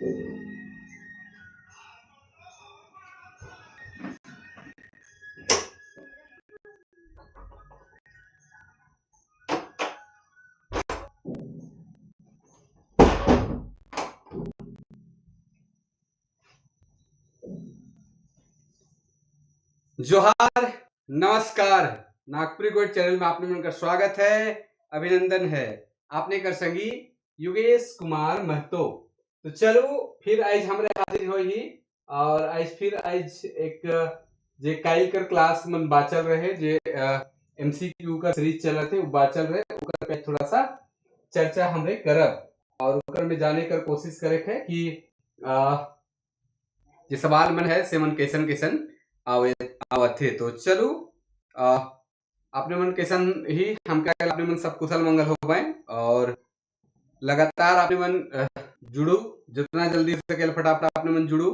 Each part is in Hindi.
जोहार, नमस्कार। नागपुरी गोल्ड चैनल में आपने का स्वागत है, अभिनंदन है। आपने कर संगी योगेश कुमार महतो। तो चलो फिर आज हमरे हाजिर होई और आज फिर आज एक जे काइल कर क्लास मन बाचल रहे जे एमसीक्यू का सीरीज चलत है, बाचल रहे ओकर पे थोड़ा सा चर्चा हमरे करब और ओकर में जाने कर कोशिश करे है कि जे सवाल मन है से मन कैसन कैसन आवे आवत थे। तो चलो आपने मन कैसन ही हम क्या आपने मन सब कुशल मंगल हो पाए और लगातार आपने मन जुड़ू, जितना जल्दी हो सके फटाफट आपने मन जुड़ू।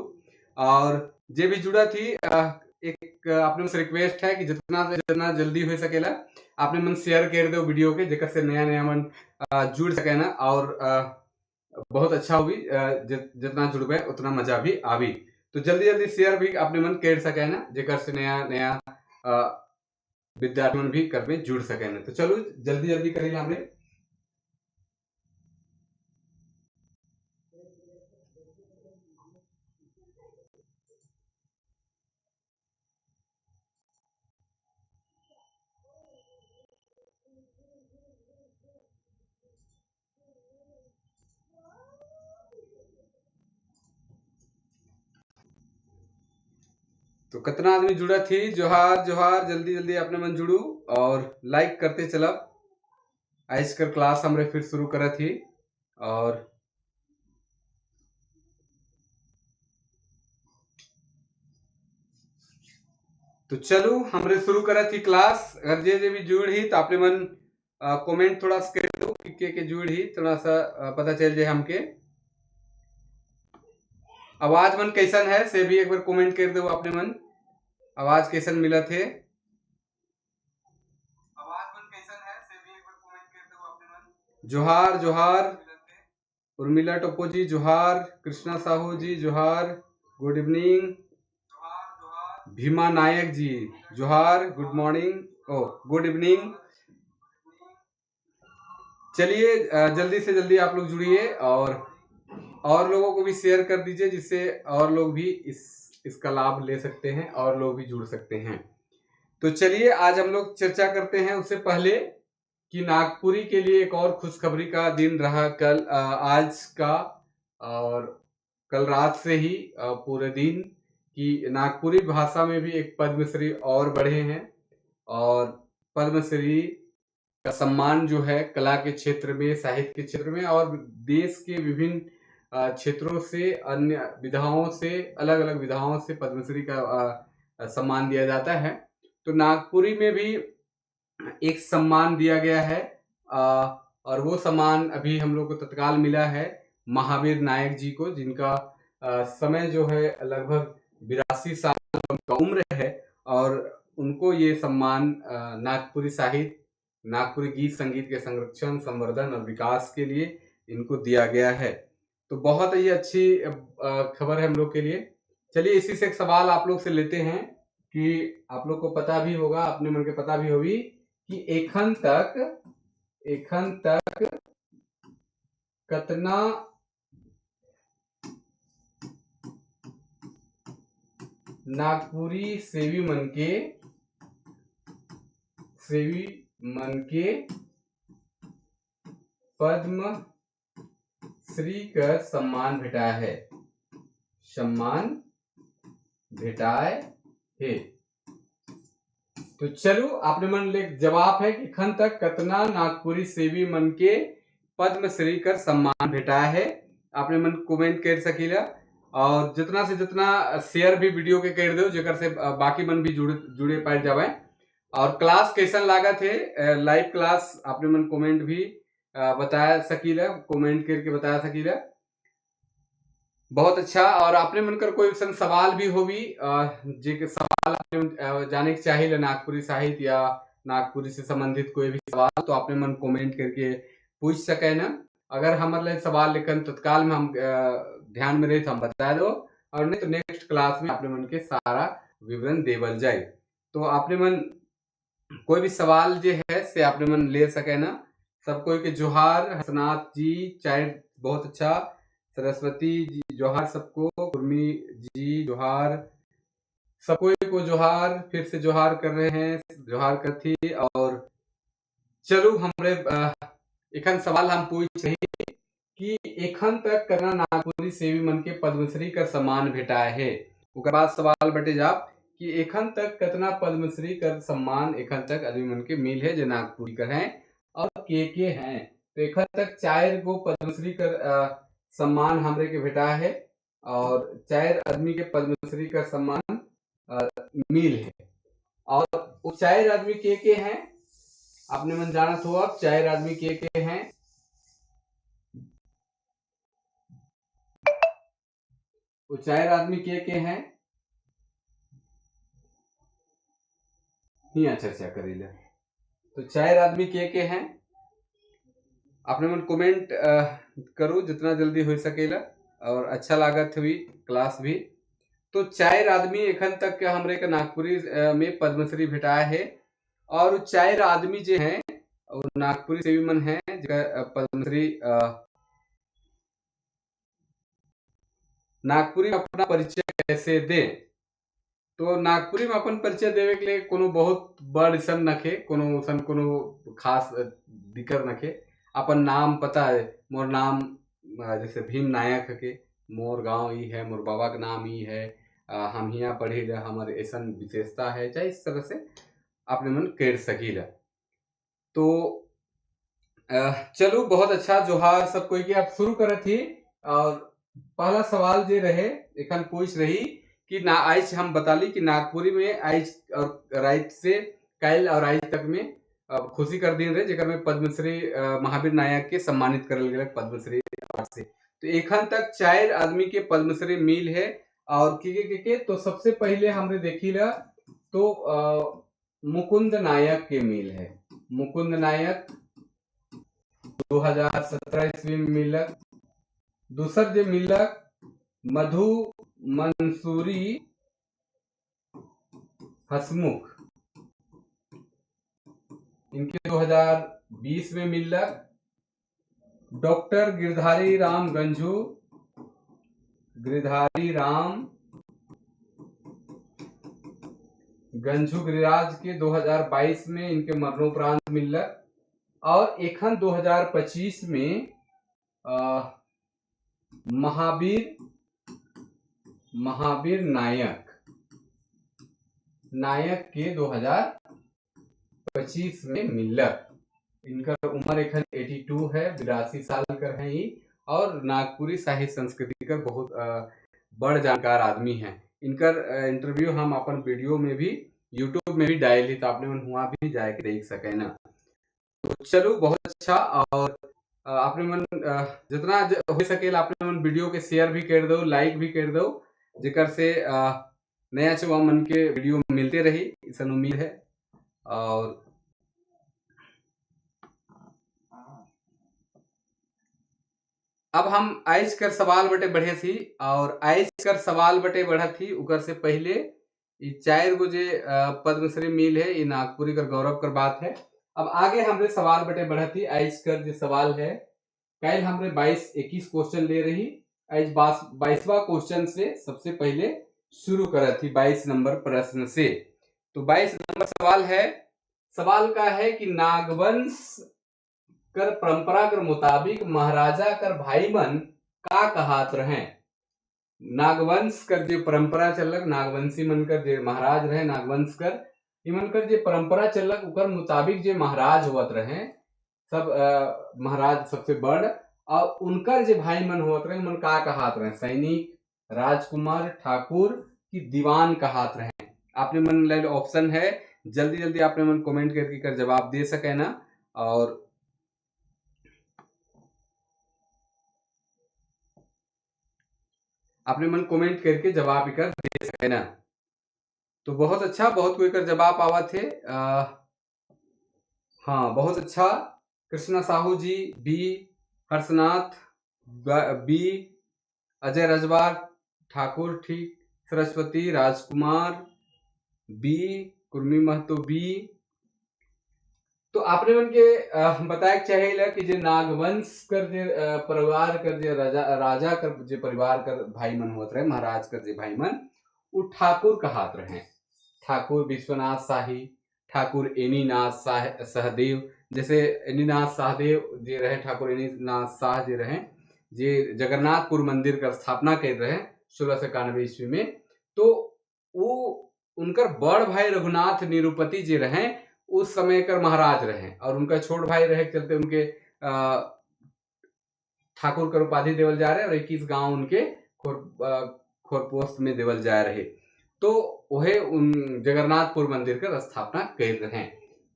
और जे भी जुड़ा थी एक आपने मन से रिक्वेस्ट है कि जितना जल्दी हो सकेला आपने मन शेयर कर दो वीडियो के, जेकर से नया नया मन जुड़ सके ना और बहुत अच्छा होगी। जितना जुड़बे उतना मजा भी आवी। तो जल्दी जल्दी शेयर भी आपने मन कर सके ना, जेकर से नया नया विद्यार्थी मन भी कर में जुड़ सके ना। तो चलो जल्दी जल्दी करेंगे हमने। तो कितना आदमी जुड़ा थी, जोहार जोहार, जल्दी जल्दी अपने मन जुड़ू और लाइक करते चलब। आज कर क्लास हमरे फिर शुरू करा थी और तो चलो हमरे शुरू करा थी क्लास। अगर जे भी जुड़ ही तो आपने मन कमेंट थोड़ा सा कर दो कि के जुड़ ही थोड़ा सा पता चल जाए हमके। आवाज मन कैसन है से भी एक बार कमेंट कर दो आपने मन। आवाज कैसन मिला थे, आवाज मन कैसन है से भी एक बार कमेंट कर दो आपने मन। जोहार जोहार, उर्मिला टोपो जी जोहार, कृष्णा साहू जी जोहार, गुड इवनिंग। भीमा नायक जी जोहार, गुड मॉर्निंग, ओ गुड इवनिंग। चलिए जल्दी से जल्दी आप लोग जुड़िए और लोगों को भी शेयर कर दीजिए, जिससे और लोग भी इसका लाभ ले सकते हैं और लोग भी जुड़ सकते हैं। तो चलिए आज हम लोग चर्चा करते हैं। उससे पहले कि नागपुरी के लिए एक और खुशखबरी का दिन रहा कल, आज का और कल रात से ही पूरे दिन की नागपुरी भाषा में भी एक पद्मश्री और बढ़े हैं। और पद्मश्री का सम्मान जो है कला के क्षेत्र में, साहित्य के क्षेत्र में और देश के विभिन्न क्षेत्रों से, अन्य विधाओं से, अलग अलग विधाओं से पद्मश्री का सम्मान दिया जाता है। तो नागपुरी में भी एक सम्मान दिया गया है और वो सम्मान अभी हम लोग को तत्काल मिला है महावीर नायक जी को, जिनका समय जो है लगभग 82 साल उनका उम्र है और उनको ये सम्मान नागपुरी साहित्य, नागपुरी गीत संगीत के संरक्षण, संवर्धन और विकास के लिए इनको दिया गया है। तो बहुत ही अच्छी खबर है हम लोग के लिए। चलिए इसी से एक सवाल आप लोग से लेते हैं कि आप लोग को पता भी होगा, अपने मन के पता भी होगी कि एखन तक कितना नागपुरी सेवी मन के पद्म श्री का सम्मान भेटाया है, तो चलो आपने मन ले जवाब है कि खन तक कितना नागपुरी सेवी मन के पद्मश्री कर सम्मान भेटाया है। आपने मन कमेंट कर सकीला और जितना से जितना शेयर भी वीडियो के कर दो, जेकर से बाकी मन भी जुड़े पाए जावे। और क्लास कैसन लागा थे, लाइव क्लास आपने मन कमेंट भी बता सकीला, कमेंट करके बता सकीला। बहुत अच्छा। और आपने मनकर कोई सवाल भी होगी, जे सवाल आपने जाने के चाहिए नागपुरी साहित्य या नागपुरी से संबंधित कोई भी सवाल, तो आपने मन कमेंट करके पूछ सके ना। अगर हमारे सवाल लेकिन तत्काल में हम ध्यान में रहे तो हम बता दो, और नहीं तो नेक्स्ट क्लास में आपने मन के सारा विवरण देवल जाए। तो आपने मन कोई भी सवाल जो है से आपने मन ले सके ना। सब कोई के जोहार। हसनाथ जी चाइल्ड बहुत अच्छा। सरस्वती जी जोहार सबको। कुर्मी जी जोहार। सब कोई को जोहार। फिर से जोहार कर रहे हैं, जोहार करथी। और चलो हमरे एखन सवाल हम पूछ रही कि एखन तक करना नागपुरी सेवी मन के पद्मश्री का सम्मान भेटाए है। ओकर बाद सवाल बटे जाप कि एखन तक कितना पद्मश्री का सम्मान एखन तक आदमी मन के मिल है जो नागपुरी कर हैं और के हैं। तो एखन तक 4 गो पद्मश्री का सम्मान हमरे के भेटा है और 4 आदमी के पद्मश्री का सम्मान मिल है। और वो 4 आदमी के हैं आपने मन जानत हो। अब 4 आदमी के हैं। वो 4 आदमी के हैं यहाँ चर्चा करेला। तो 4 आदमी के हैं आपने मन कमेंट करो जितना जल्दी हो सकेला और अच्छा लागत हुई क्लास भी। तो 4 आदमी एखन तक के हमरे के नागपुरी में पद्मश्री भेटाए है। और 4 आदमी जो हैं और नागपुरी सेवी मन है पद्मश्री नागपुरी में अपना परिचय कैसे दे। तो नागपुरी में अपन परिचय देवे के लिए कोनो बहुत बड़ सन नखे, कोनो खास दिक्कत नखे। अपन नाम पता है, मोर नाम जैसे भीम नायक के, मोर गांव ई है, मोर बाबा का नाम ई है, हम यहाँ पढ़े ला, हमारे ऐसा विशेषता है, चाहे इस तरह से आपने मन कर सकीला। तो चलो बहुत अच्छा। जोहार सब कोई के। आप शुरू करत ही। और पहला सवाल जे रहे एखन पूछ रही कि ना आज हम बताली कि नागपुरी में आज और रात से कल और आज तक में खुशी कर दिन रहे जेकर में पद्मश्री महावीर नायक के सम्मानित करल गए पद्मश्री अवार्ड से। तो एखन तक 4 आदमी के पद्मश्री मिल है। और के तो सबसे पहले हमने देखी ला तो मुकुंद नायक के मिल है। मुकुंद नायक 2017 ईस्वी में मिलक। दूसर जो मिलक मधु मंसूरी हसमुख, इनके 2020 में मिलक। डॉक्टर गिरधारी राम गंझू, गिरिराज के 2022 में इनके मरणोपरांत मिलक। और एखन 2025 में महावीर नायक के 2025 में मिलक। इनका उम्र एखन 82 है, 82 साल कर है ये। और नागपुरी साहित्य संस्कृति का बहुत बड़ जानकार आदमी है। इनकर इंटरव्यू हम अपन वीडियो में भी यूट्यूब में भी डायल ही, तो आपने मन हुआ भी जाके देख सके ना। तो चलो बहुत अच्छा। और आपने मन जितना हो सके आपने मन वीडियो के शेयर भी कर दो, लाइक भी कर दो, जेकर से नया चुवा मन के वीडियो मिलते रही, ऐसा उम्मीद है। और अब हम आइज कर सवाल बटे बढ़े थी। और आइज कर सवाल बटे बढ़ा थी उकर से पहले 4 गो जे पद्मश्री मिल है, ये नागपुरी का गौरव कर बात है। अब आगे हमरे सवाल बटे बढ़ा थी। आइज कर जो सवाल है कल हमरे 22-21 क्वेश्चन ले रही। आज 22वां क्वेश्चन से सबसे पहले शुरू करा थी 22 नंबर प्रश्न से। तो 22 नंबर सवाल है। सवाल का है कि नागवंश कर परंपरा के मुताबिक महाराजा कर भाई मन का कहात रहे। नागवंश कर जो परंपरा चलक, नागवंशी मन कर जो महाराज रहे नागवंश कर, इमन कर जो परंपरा चलक उकर मुताबिक जो महाराज होत रहे सब महाराज सबसे बड़, और उनकर जो भाई मन होत रहे मन का कहात रहे, सैनिक, राजकुमार, ठाकुर की दीवान कहात रहे। आपने मन ले ऑप्शन है, जल्दी जल्दी आपने मन कमेंट करके कर जवाब दे सके ना। और आपने मन कमेंट करके जवाब कर दे सके ना। तो बहुत अच्छा, बहुत कोई कर जवाब आवा थे। हाँ बहुत अच्छा। कृष्णा साहू जी बी, हर्षनाथ बी, अजय रजवार ठाकुर ठीक, सरस्वती राजकुमार बी, कुर्मी महतो बी। तो आपने मन के बताए चाहेला कि जे नागवंश कर जे परिवार कर जे राजा कर जे परिवार कर भाई मन होत रहे, महाराज कर जे भाई मन वो ठाकुर कहात रहे। ठाकुर विश्वनाथ शाही, ठाकुर एनीनाथ सहदेव। जैसे एनीनाथ सहदेव जे रहे, ठाकुर एनीनाथ शाह जे रहे, जे जगन्नाथपुर मंदिर का स्थापना कर रहे 1691 ईस्वी में। तो वो उनकर बड़ भाई रघुनाथ निरुपति जी रहे, उस समय कर महाराज रहे, और उनका छोट भाई रहे के चलते उनके ठाकुर कर उपाधि देवल जा रहे और 21 गांव उनके खोरपोस्ट में देवल जा रहे। तो वह उन जगन्नाथपुर मंदिर का स्थापना कर रहे।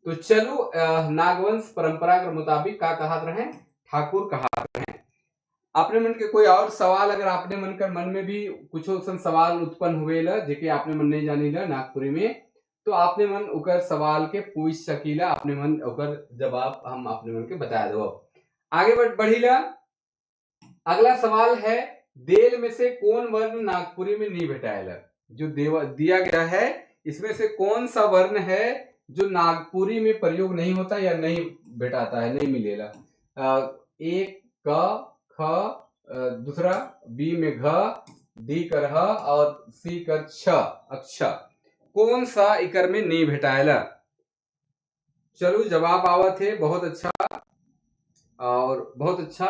तो चलो नागवंश परंपरा के मुताबिक का कहात रहे, ठाकुर कहात रहे। आपने मन के कोई और सवाल अगर आपने मन कर मन में भी कुछ सवाल उत्पन्न हुएला जेके आपने मन नहीं जानीला नागपुरी में, तो आपने मन उकर सवाल के पूछ सकीला, आपने मन उकर जवाब हम आपने मन के बता दो। आगे बढ़ीला। अगला सवाल है, देल में से कौन वर्ण नागपुरी में नहीं भेटाएला? जो दिया गया है इसमें से कौन सा वर्ण है जो नागपुरी में प्रयोग नहीं होता या नहीं भेटाता है, नहीं मिलेला? एक क, ख, दूसरा बी में घ, डी कर ह और सी कर छ अक्षर। कौन सा इकर में नहीं भेटाएला? चलो जवाब आवत है, बहुत अच्छा और बहुत अच्छा।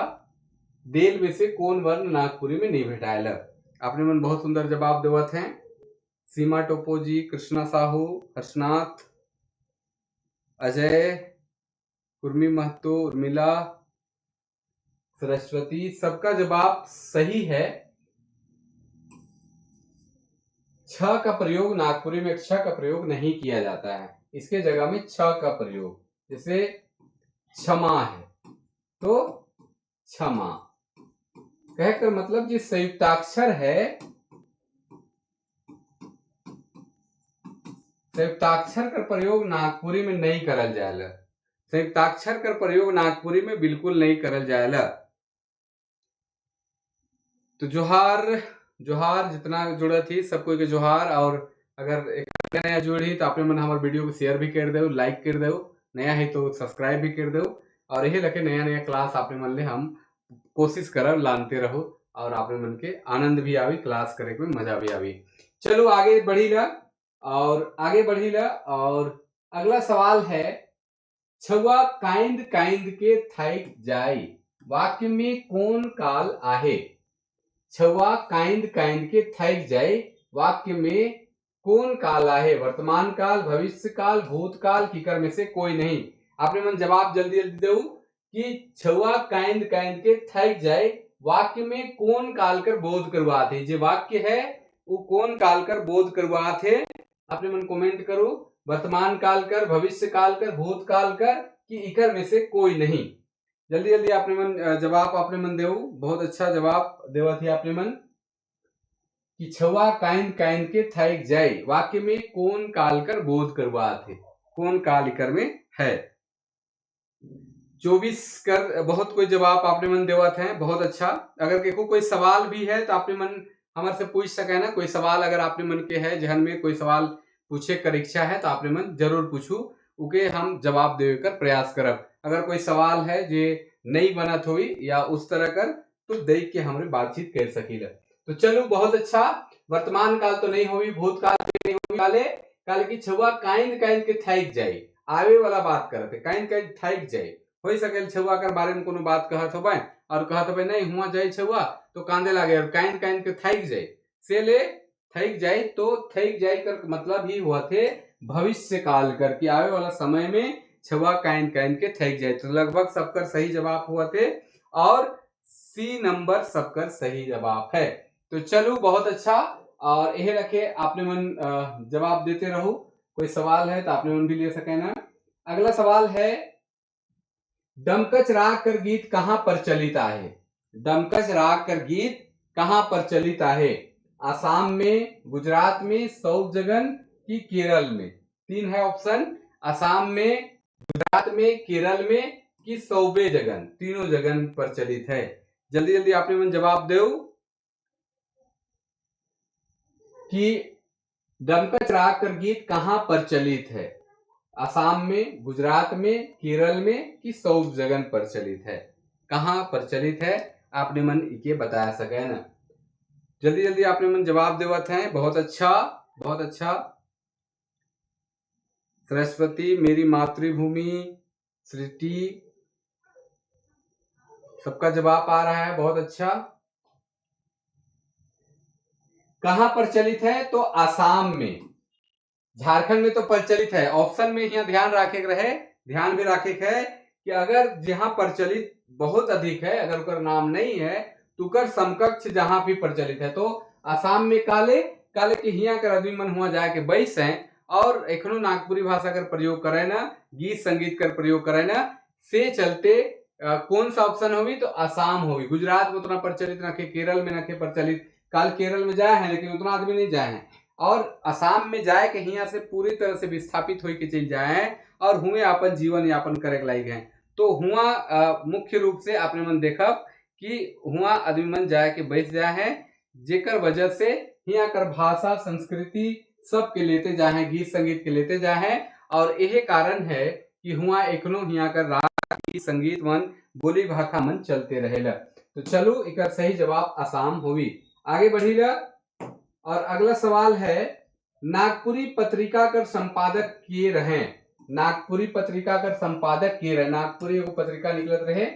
देल में से कौन वर्ण नागपुरी में नहीं भेटाएला? आपने मन बहुत सुंदर जवाब देवत हैं। सीमा टोपोजी, कृष्णा साहू, हर्षनाथ, अजय, कुर्मी महतो, उर्मिला, सरस्वती, सबका जवाब सही है। छ का प्रयोग नागपुरी में क्ष का प्रयोग नहीं किया जाता है, इसके जगह में छ का प्रयोग, जैसे क्षमा है तो क्षमा कहकर मतलब जो संयुक्ताक्षर है, संयुक्ताक्षर का प्रयोग नागपुरी में नहीं करल जाएला। संयुक्ताक्षर का प्रयोग नागपुरी में बिल्कुल नहीं करल जाएला। तो जोहार जोहार जितना जुड़ा थी सबको के जोहार। और अगर एक नया जुड़ी तो आपने मन हमारे वीडियो को शेयर भी कर दो, लाइक कर दो, नया है तो सब्सक्राइब भी कर दो। और यही लगे नया नया क्लास आपने मन ले हम कोशिश करब लानते रहो और आपने मन के आनंद भी आवी, क्लास करे में मजा भी आवी। चलो आगे बढ़ीला और अगला सवाल है, छुआ काइंद काइंद के थाइक जाई वाक्य में कौन काल आहे? छुआ काइंद काइंद के थाइक जाए वाक्य में कौन काल आहे? वर्तमान काल, भविष्य काल, भूतकाल, किकर में से कोई नहीं। आपने मन जवाब जल्दी जल्दी दो कि छुआ काइंद काइंद के थाइक जाए वाक्य में कौन काल कर बोध करवाते है? जो वाक्य है वो कौन काल कर बोध करवाते है? आपने मन कमेंट करो, वर्तमान काल कर, भविष्य काल कर, भूतकाल कर, कि इकर में से कोई नहीं। जल्दी जल्दी आपने मन जवाब आपने मन देव। बहुत अच्छा जवाब देवा थी आपने मन कि छुआ काइंद काइंद के थाइक जाए वाक्य में कौन काल कर बोध करवाते, कौन काल इकर में है। 24 कर बहुत कोई जवाब आपने मन देवत है, बहुत अच्छा। अगर कोई सवाल भी है तो आपने मन हमारे से पूछ सके ना। कोई सवाल अगर आपने मन के है जहन में कोई सवाल पूछे कर इच्छा है तो आपने मन जरूर पूछू, उके हम जवाब देवे कर प्रयास करब। अगर कोई सवाल है जे नहीं बनत हुई या उस तरह कर तो देख के हमारे बातचीत कर सकीला। तो चलो बहुत अच्छा। वर्तमान काल तो नहीं हुई, भूतकाल नहीं हुई, काले की छुआ काइंद काइंद के थाइक जाए आवे वाला बात करते, काइंद काइंद थाइक जाए हो सके छुआ कर बारे में कोनो बात कहत हो और कहत हो नहीं हुआ जाए छुआ तो कांदे लागे और काइंद काइंद के थाइक जाए से ले थाइक जाए। तो थाइक जाए कर मतलब ही हुआ थे भविष्य काल कर कि आवे वाला समय में छुआ काइंद काइंद के थाइक जाए। तो लगभग सबकर सही जवाब हुआ थे और सी नंबर सबकर सही जवाब है। तो चलो बहुत अच्छा। और यह रखे आपने मन जवाब देते रहो। कोई सवाल है तो आपने मन भी ले सके ना। अगला सवाल है, डमकच राग कर गीत कहाँ प्रचलित है? डमकच राग कर गीत कहाँ प्रचलित है? आसाम में, गुजरात में, साउथ जगन की केरल में? तीन है ऑप्शन, आसाम में, गुजरात में, केरल में कि सौबे जगन, तीनों जगन प्रचलित है। जल्दी जल्दी आपने मन जवाब दो। कि डंका चराग कर गीत कहाँ प्रचलित है? असम में, गुजरात में, केरल में कि सब जगह प्रचलित है? कहाँ प्रचलित है? आपने मन इके बताया सके ना। जल्दी जल्दी आपने मन जवाब देवत हैं। बहुत अच्छा, बहुत अच्छा। सरस्वती, मेरी मातृभूमि, सृष्टि, सबका जवाब आ रहा है। बहुत अच्छा। कहाँ प्रचलित है? तो आसाम में। झारखंड में तो प्रचलित है। ऑप्शन में यहाँ ध्यान रखे रहे, ध्यान भी रखे है कि अगर जहाँ प्रचलित बहुत अधिक है, अगर उनका नाम नहीं है तो उकर समकक्ष जहां भी प्रचलित है। तो आसाम में काले काले के हिया कर आदमी मन हुआ जाके बैस हैं और एखनो नागपुरी भाषा कर प्रयोग करे ना, गीत संगीत कर प्रयोग करे ना, से चलते कौन सा ऑप्शन होगी? तो आसाम होगी। गुजरात में उतना प्रचलित नखे, केरल में नखे प्रचलित। काल केरल में जाए हैं लेकिन उतना आदमी नहीं जाए हैं, और असम में जाए के यहाँ से पूरी तरह से विस्थापित होके चल जाए हैं और हुए अपन जीवन यापन करे के लायक हैं। तो हुआ मुख्य रूप से आपने मन देखब कि हुआ आदमी मन जाए के बैठ जाए हैं, जेकर वजह से यहाँ कर भाषा संस्कृति सब के लेते जाए हैं, गीत संगीत के लेते जाए हैं। और यही कारण है कि हुआ एखनो यहाँ कर राग गीत संगीत मन बोली भाषा मन चलते रहेला। तो चलो एक सही जवाब आसाम होगी। आगे बढ़ीला और अगला सवाल है, नागपुरी पत्रिका कर संपादक के रहे? नागपुरी पत्रिका कर संपादक के रहे? नागपुरी एगो पत्रिका निकलत रहे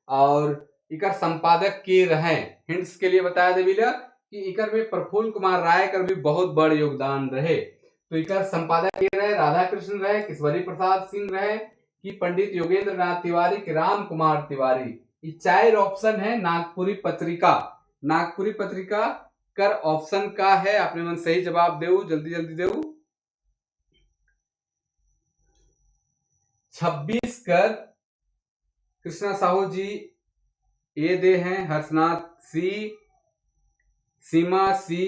और इकर संपादक के रहे। हिंट्स के लिए बताया देविला कि इकर में प्रफुल्ल कुमार राय कर भी बहुत बड़ योगदान रहे। तो इकर संपादक के रहे? राधा कृष्ण रहे, किशोरी प्रसाद सिंह रहे कि पंडित योगेंद्र नाथ तिवारी के राम कुमार तिवारी? ये 4 ऑप्शन है नागपुरी पत्रिका। नागपुरी पत्रिका कर ऑप्शन का है। आपने मन सही जवाब देऊ, जल्दी जल्दी देऊ। 26 कर कृष्णा साहू जी ए दे हैं, हर्षनाथ सी, सीमा सी,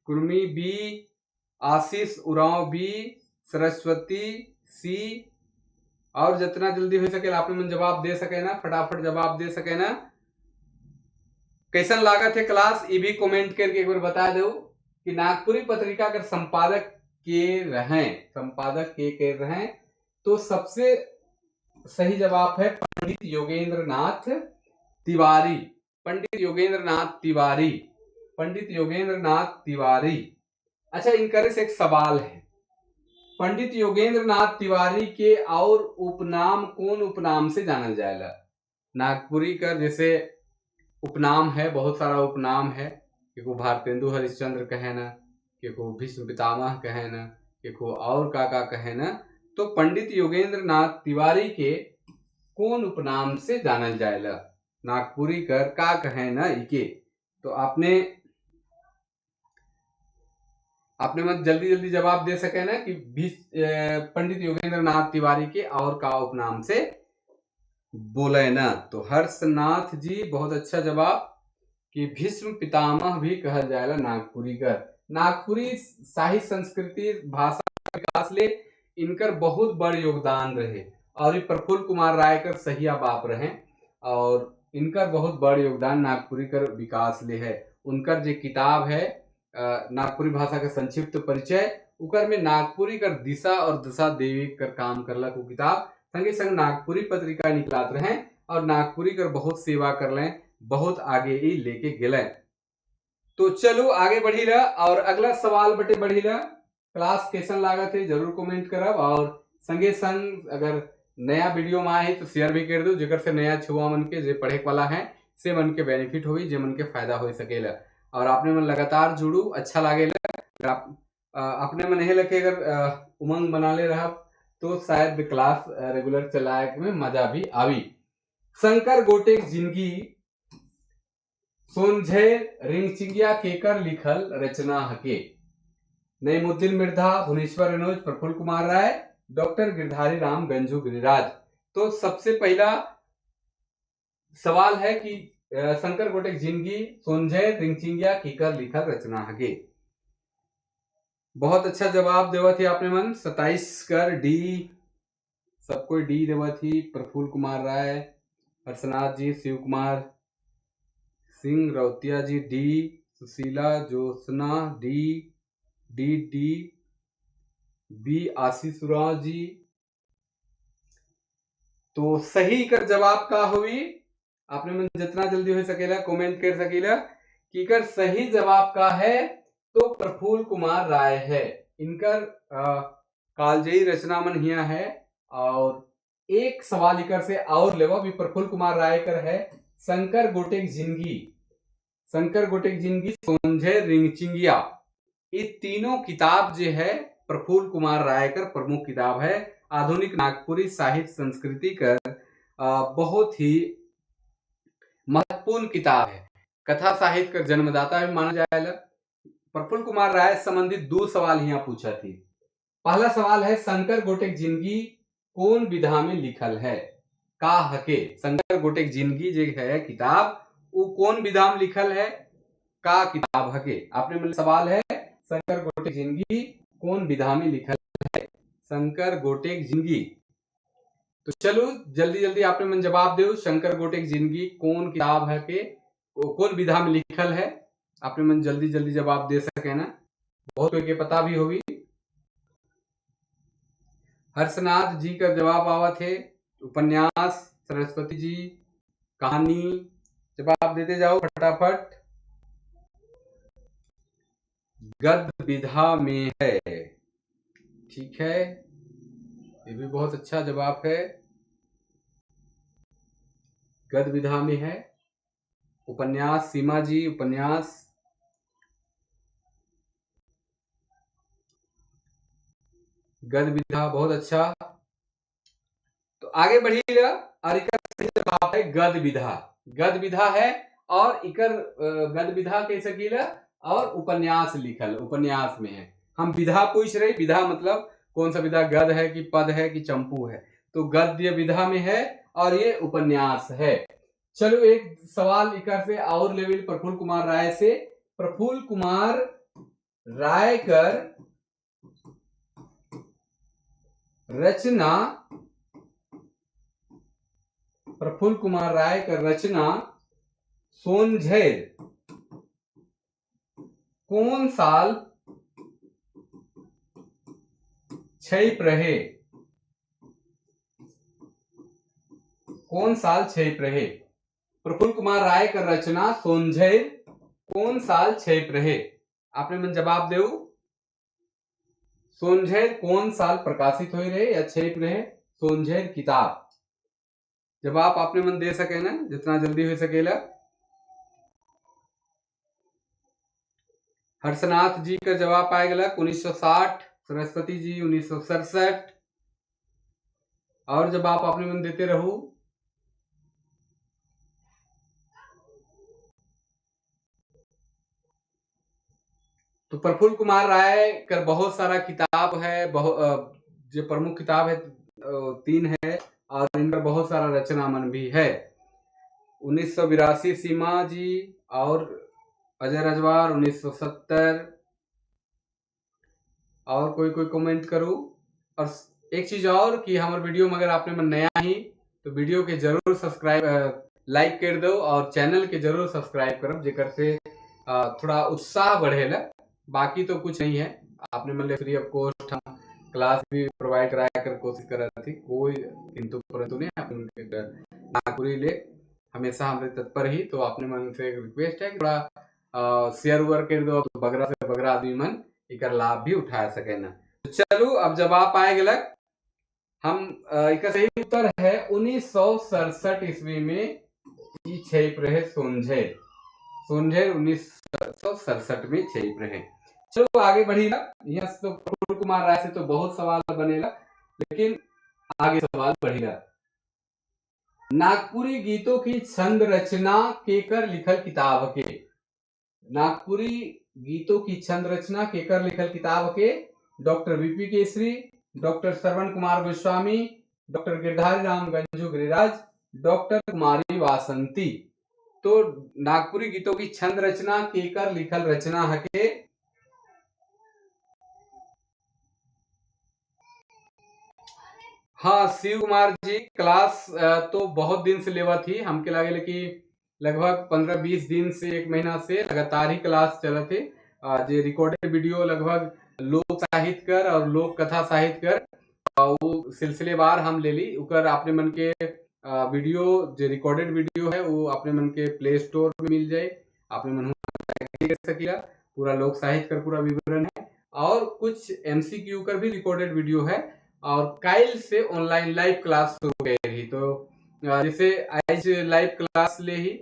कुर्मी बी, आशीष उराव बी, सरस्वती सी। और जितना जल्दी हो सके आपने मन जवाब दे सके ना, फटाफट जवाब दे सके ना। कैसन लागत है क्लास, ये भी कमेंट करके एक बार बता दो कि नागपुरी पत्रिका का संपादक के रहे? संपादक के रहे? तो सबसे सही जवाब है पंडित योगेंद्र नाथ तिवारी। पंडित योगेंद्र नाथ तिवारी, पंडित योगेंद्र नाथ तिवारी। अच्छा, इनकर से एक सवाल है, पंडित योगेंद्र नाथ तिवारी के और उपनाम कौन उपनाम से जानल जाएगा? नागपुरी का जैसे उपनाम है, बहुत सारा उपनाम है। केको भारतेंदु हरिश्चंद्र कहे ना, केको भीष्म पितामह कहे ना, केको और का कहे ना। तो पंडित योगेंद्र नाथ तिवारी के कौन उपनाम से जानल जाएगा? नागपुरी कर का कहे ना इके? तो आपने मत जल्दी जल्दी जवाब दे सके ना कि पंडित योगेंद्र नाथ तिवारी के और का उपनाम से बोले ना। तो हर्षनाथ जी बहुत अच्छा जवाब कि भीष्म पितामह भी कहा जाएगा नागपुरी कर। नागपुरी साहित्य संस्कृति भाषा विकास ले इनकर बहुत बड़ योगदान रहे और ये प्रफुल्ल कुमार राय कर सहिया बाप रहे और इनकर बहुत बड़ योगदान नागपुरी कर विकास ले है। उनकर जो किताब है नागपुरी भाषा का संक्षिप्त परिचय, उकर में नागपुरी कर दिशा और दशा देवी कर काम करलक वो किताब। संगे संग नागपुरी पत्रिका निकलात रहे और नागपुरी कर बहुत सेवा कर लें, बहुत आगे ही लेके गए। तो चलो आगे बढ़ी रहा और अगला सवाल बटे बढ़ी रहा। क्लास कैसन लागत है जरूर कमेंट करब और संगे संग अगर नया वीडियो में आए तो शेयर भी कर दो, जेकर से नया छुआ मन के जे पढ़े वाला है से मन के बेनिफिट होगी, जे मन के फायदा हो सकेला। और आपने मन लगातार जुड़ू, अच्छा लागेला। अपने मन यह लगे अगर उमंग बना ले रहा तो शायद क्लास रेगुलर चलाए में मजा भी आवी। शंकर गोटेक जिंदगी सोनझे रिंगचिंगिया केकर लिखल रचना हके? नईमुद्दीन मिर्धा, भुवनेश्वर अनुज, प्रफुल्ल कुमार राय, डॉक्टर गिरधारी राम गंजू गिरिराज। तो सबसे पहला सवाल है कि शंकर गोटेक जिंदगी सोनझे रिंगचिंगिया केकर लिखल रचना हके? बहुत अच्छा जवाब देवा थी आपने मन। 27 कर डी, सबको डी देवा थी। प्रफुल्ल कुमार राय, हर्षनाथ जी, शिव कुमार सिंह रौतिया जी डी, सुशीला जोशना डी, डी बी आशीष राव जी। तो सही कर जवाब का हुई आपने मन जितना जल्दी हो सकेला कमेंट कर सकेला कि कर सही जवाब का है तो प्रफुल्ल कुमार राय है। इनकर कालजयी रचना मन हिया है। और एक सवाल इकर से और लेवा भी प्रफुल्ल कुमार राय कर है शंकर गोटेक जिंदगी, शंकर गोटेक जिंदगी, सोंझे रिंगचिंगिया। ये तीनों किताब जो है प्रफुल्ल कुमार राय कर प्रमुख किताब है। आधुनिक नागपुरी साहित्य संस्कृति का बहुत ही महत्वपूर्ण किताब है। कथा साहित्य का जन्मदाता भी माना जाएगा। प्रफुल्ल कुमार राय संबंधित 2 सवाल यहाँ पूछा थी। पहला सवाल है शंकर गोटेक जिंदगी कौन विधा में लिखल है? का हके शंकर गोटेक जिंदगी जो है किताब वो कौन विधा में लिखल है? का किताब हके। आपने मतलब सवाल है शंकर गोटेक जिंदगी कौन विधा में लिखल है? शंकर गोटेक जिंदगी। तो चलो जल्दी जल्दी आपने मन जवाब दो शंकर गोटेक जिंदगी कौन किताब है के कौन विधा में लिखल है। आपने मन जल्दी जल्दी जवाब दे सके ना, बहुत कोई के पता भी होगी। हर्षनाथ जी का जवाब आवा थे उपन्यास, सरस्वती जी कहानी, जवाब देते जाओ फटाफट। गद्य विधा में है, ठीक है, ये भी बहुत अच्छा जवाब है, गद्य विधा में है। उपन्यास सीमा जी उपन्यास, गद्य विधा बहुत अच्छा। तो आगे बढ़िएगा और इकर सही जवाब है गद्य विधा। गद्य विधा है और इकर गद्य विधा कह सकीला और उपन्यास लिखल उपन्यास में है। हम विधा पूछ रहे, विधा मतलब कौन सा विधा, गद्य है कि पद है कि चंपू है। तो गद्य विधा में है और ये उपन्यास है। चलो एक सवाल इकर से और लेवल प्रफुल्ल कुमार राय से। प्रफुल्ल कुमार राय कर रचना, प्रफुल्ल कुमार राय का रचना सोनझैर कौन साल छप रहे? कौन साल छप रहे? प्रफुल्ल कुमार राय का रचना सोनझैर कौन साल छप रहे? आपने मन जवाब दो सोनझैर कौन साल प्रकाशित हो रहे या छप रहे सोनझैर किताब। जवाब आपने मन दे सके ना जितना जल्दी हो सकेला। हर्षनाथ जी का जवाब पाएगा 1960, सरस्वती जी 1967। और जवाब आपने मन देते रहो। तो प्रफुल्ल कुमार राय का बहुत सारा किताब है, जो प्रमुख किताब है 3 है और इन पर बहुत सारा रचना मन भी है। 1982 सीमा जी और अजय रजवार 1970। और कोई कोई कमेंट करो। और एक चीज और कि हमारे वीडियो में अगर आपने मन नया ही तो वीडियो के जरूर सब्सक्राइब लाइक कर दो और चैनल के जरूर सब्सक्राइब करो जेकर से थोड़ा उत्साह बढ़ेला। बाकी तो कुछ नहीं है, आपने मतलब फ्री ऑफ कॉस्ट हम क्लास भी प्रोवाइड कराया कर कोशिश कर रहा थी, कोई किंतु परंतु नहीं। आपने नागपुरी ले हमेशा हमारे तत्पर ही। तो आपने मन से रिक्वेस्ट है कि थोड़ा शेयर ओवर कर दो तो बगरा से बगरा आदमी मन इकर लाभ भी उठा सके ना। तो चलो अब जवाब पाए गलत हम इसका सही उत्तर है 1967 ईस्वी में छप रहे सोनझैर। सोनझैर 1967 में छप रहे। चलो आगे बढ़िएगा। यहाँ तो प्रफुल्ल कुमार राय से तो बहुत सवाल बनेगा लेकिन आगे सवाल बढ़ेगा। नागपुरी गीतों की छंद रचना केकर लिखल किताब के? नागपुरी गीतों की छंद रचना केकर लिखल किताब के? Doctor VP Kesari, doctor Shravan Kumar Goswami, doctor Girdhari Ram Ganju Giriraj, doctor कुमारी वासंती। तो नागपुरी गीतों की छंद रचना केकर लिखल रचना हके? हाँ शिव कुमार जी क्लास तो बहुत दिन से लेवा थी, हमके लगे कि लगभग 15-20 दिन से 1 महीना से लगातार ही क्लास चला थे। जे रिकॉर्डेड वीडियो लगभग लोक साहित्य कर और लोक कथा साहित्य कर वो सिलसिलेवार हम ले ली उकर अपने मन के वीडियो जो रिकॉर्डेड वीडियो है वो अपने मन के प्ले स्टोर में मिल जाए, अपने मन कर सकिला। पूरा लोक साहित्य का पूरा विवरण है और कुछ एमसीक्यू का भी रिकॉर्डेड वीडियो है। और काइल से ऑनलाइन लाइव क्लास शुरू हो रही, तो जैसे आज लाइव क्लास ले ही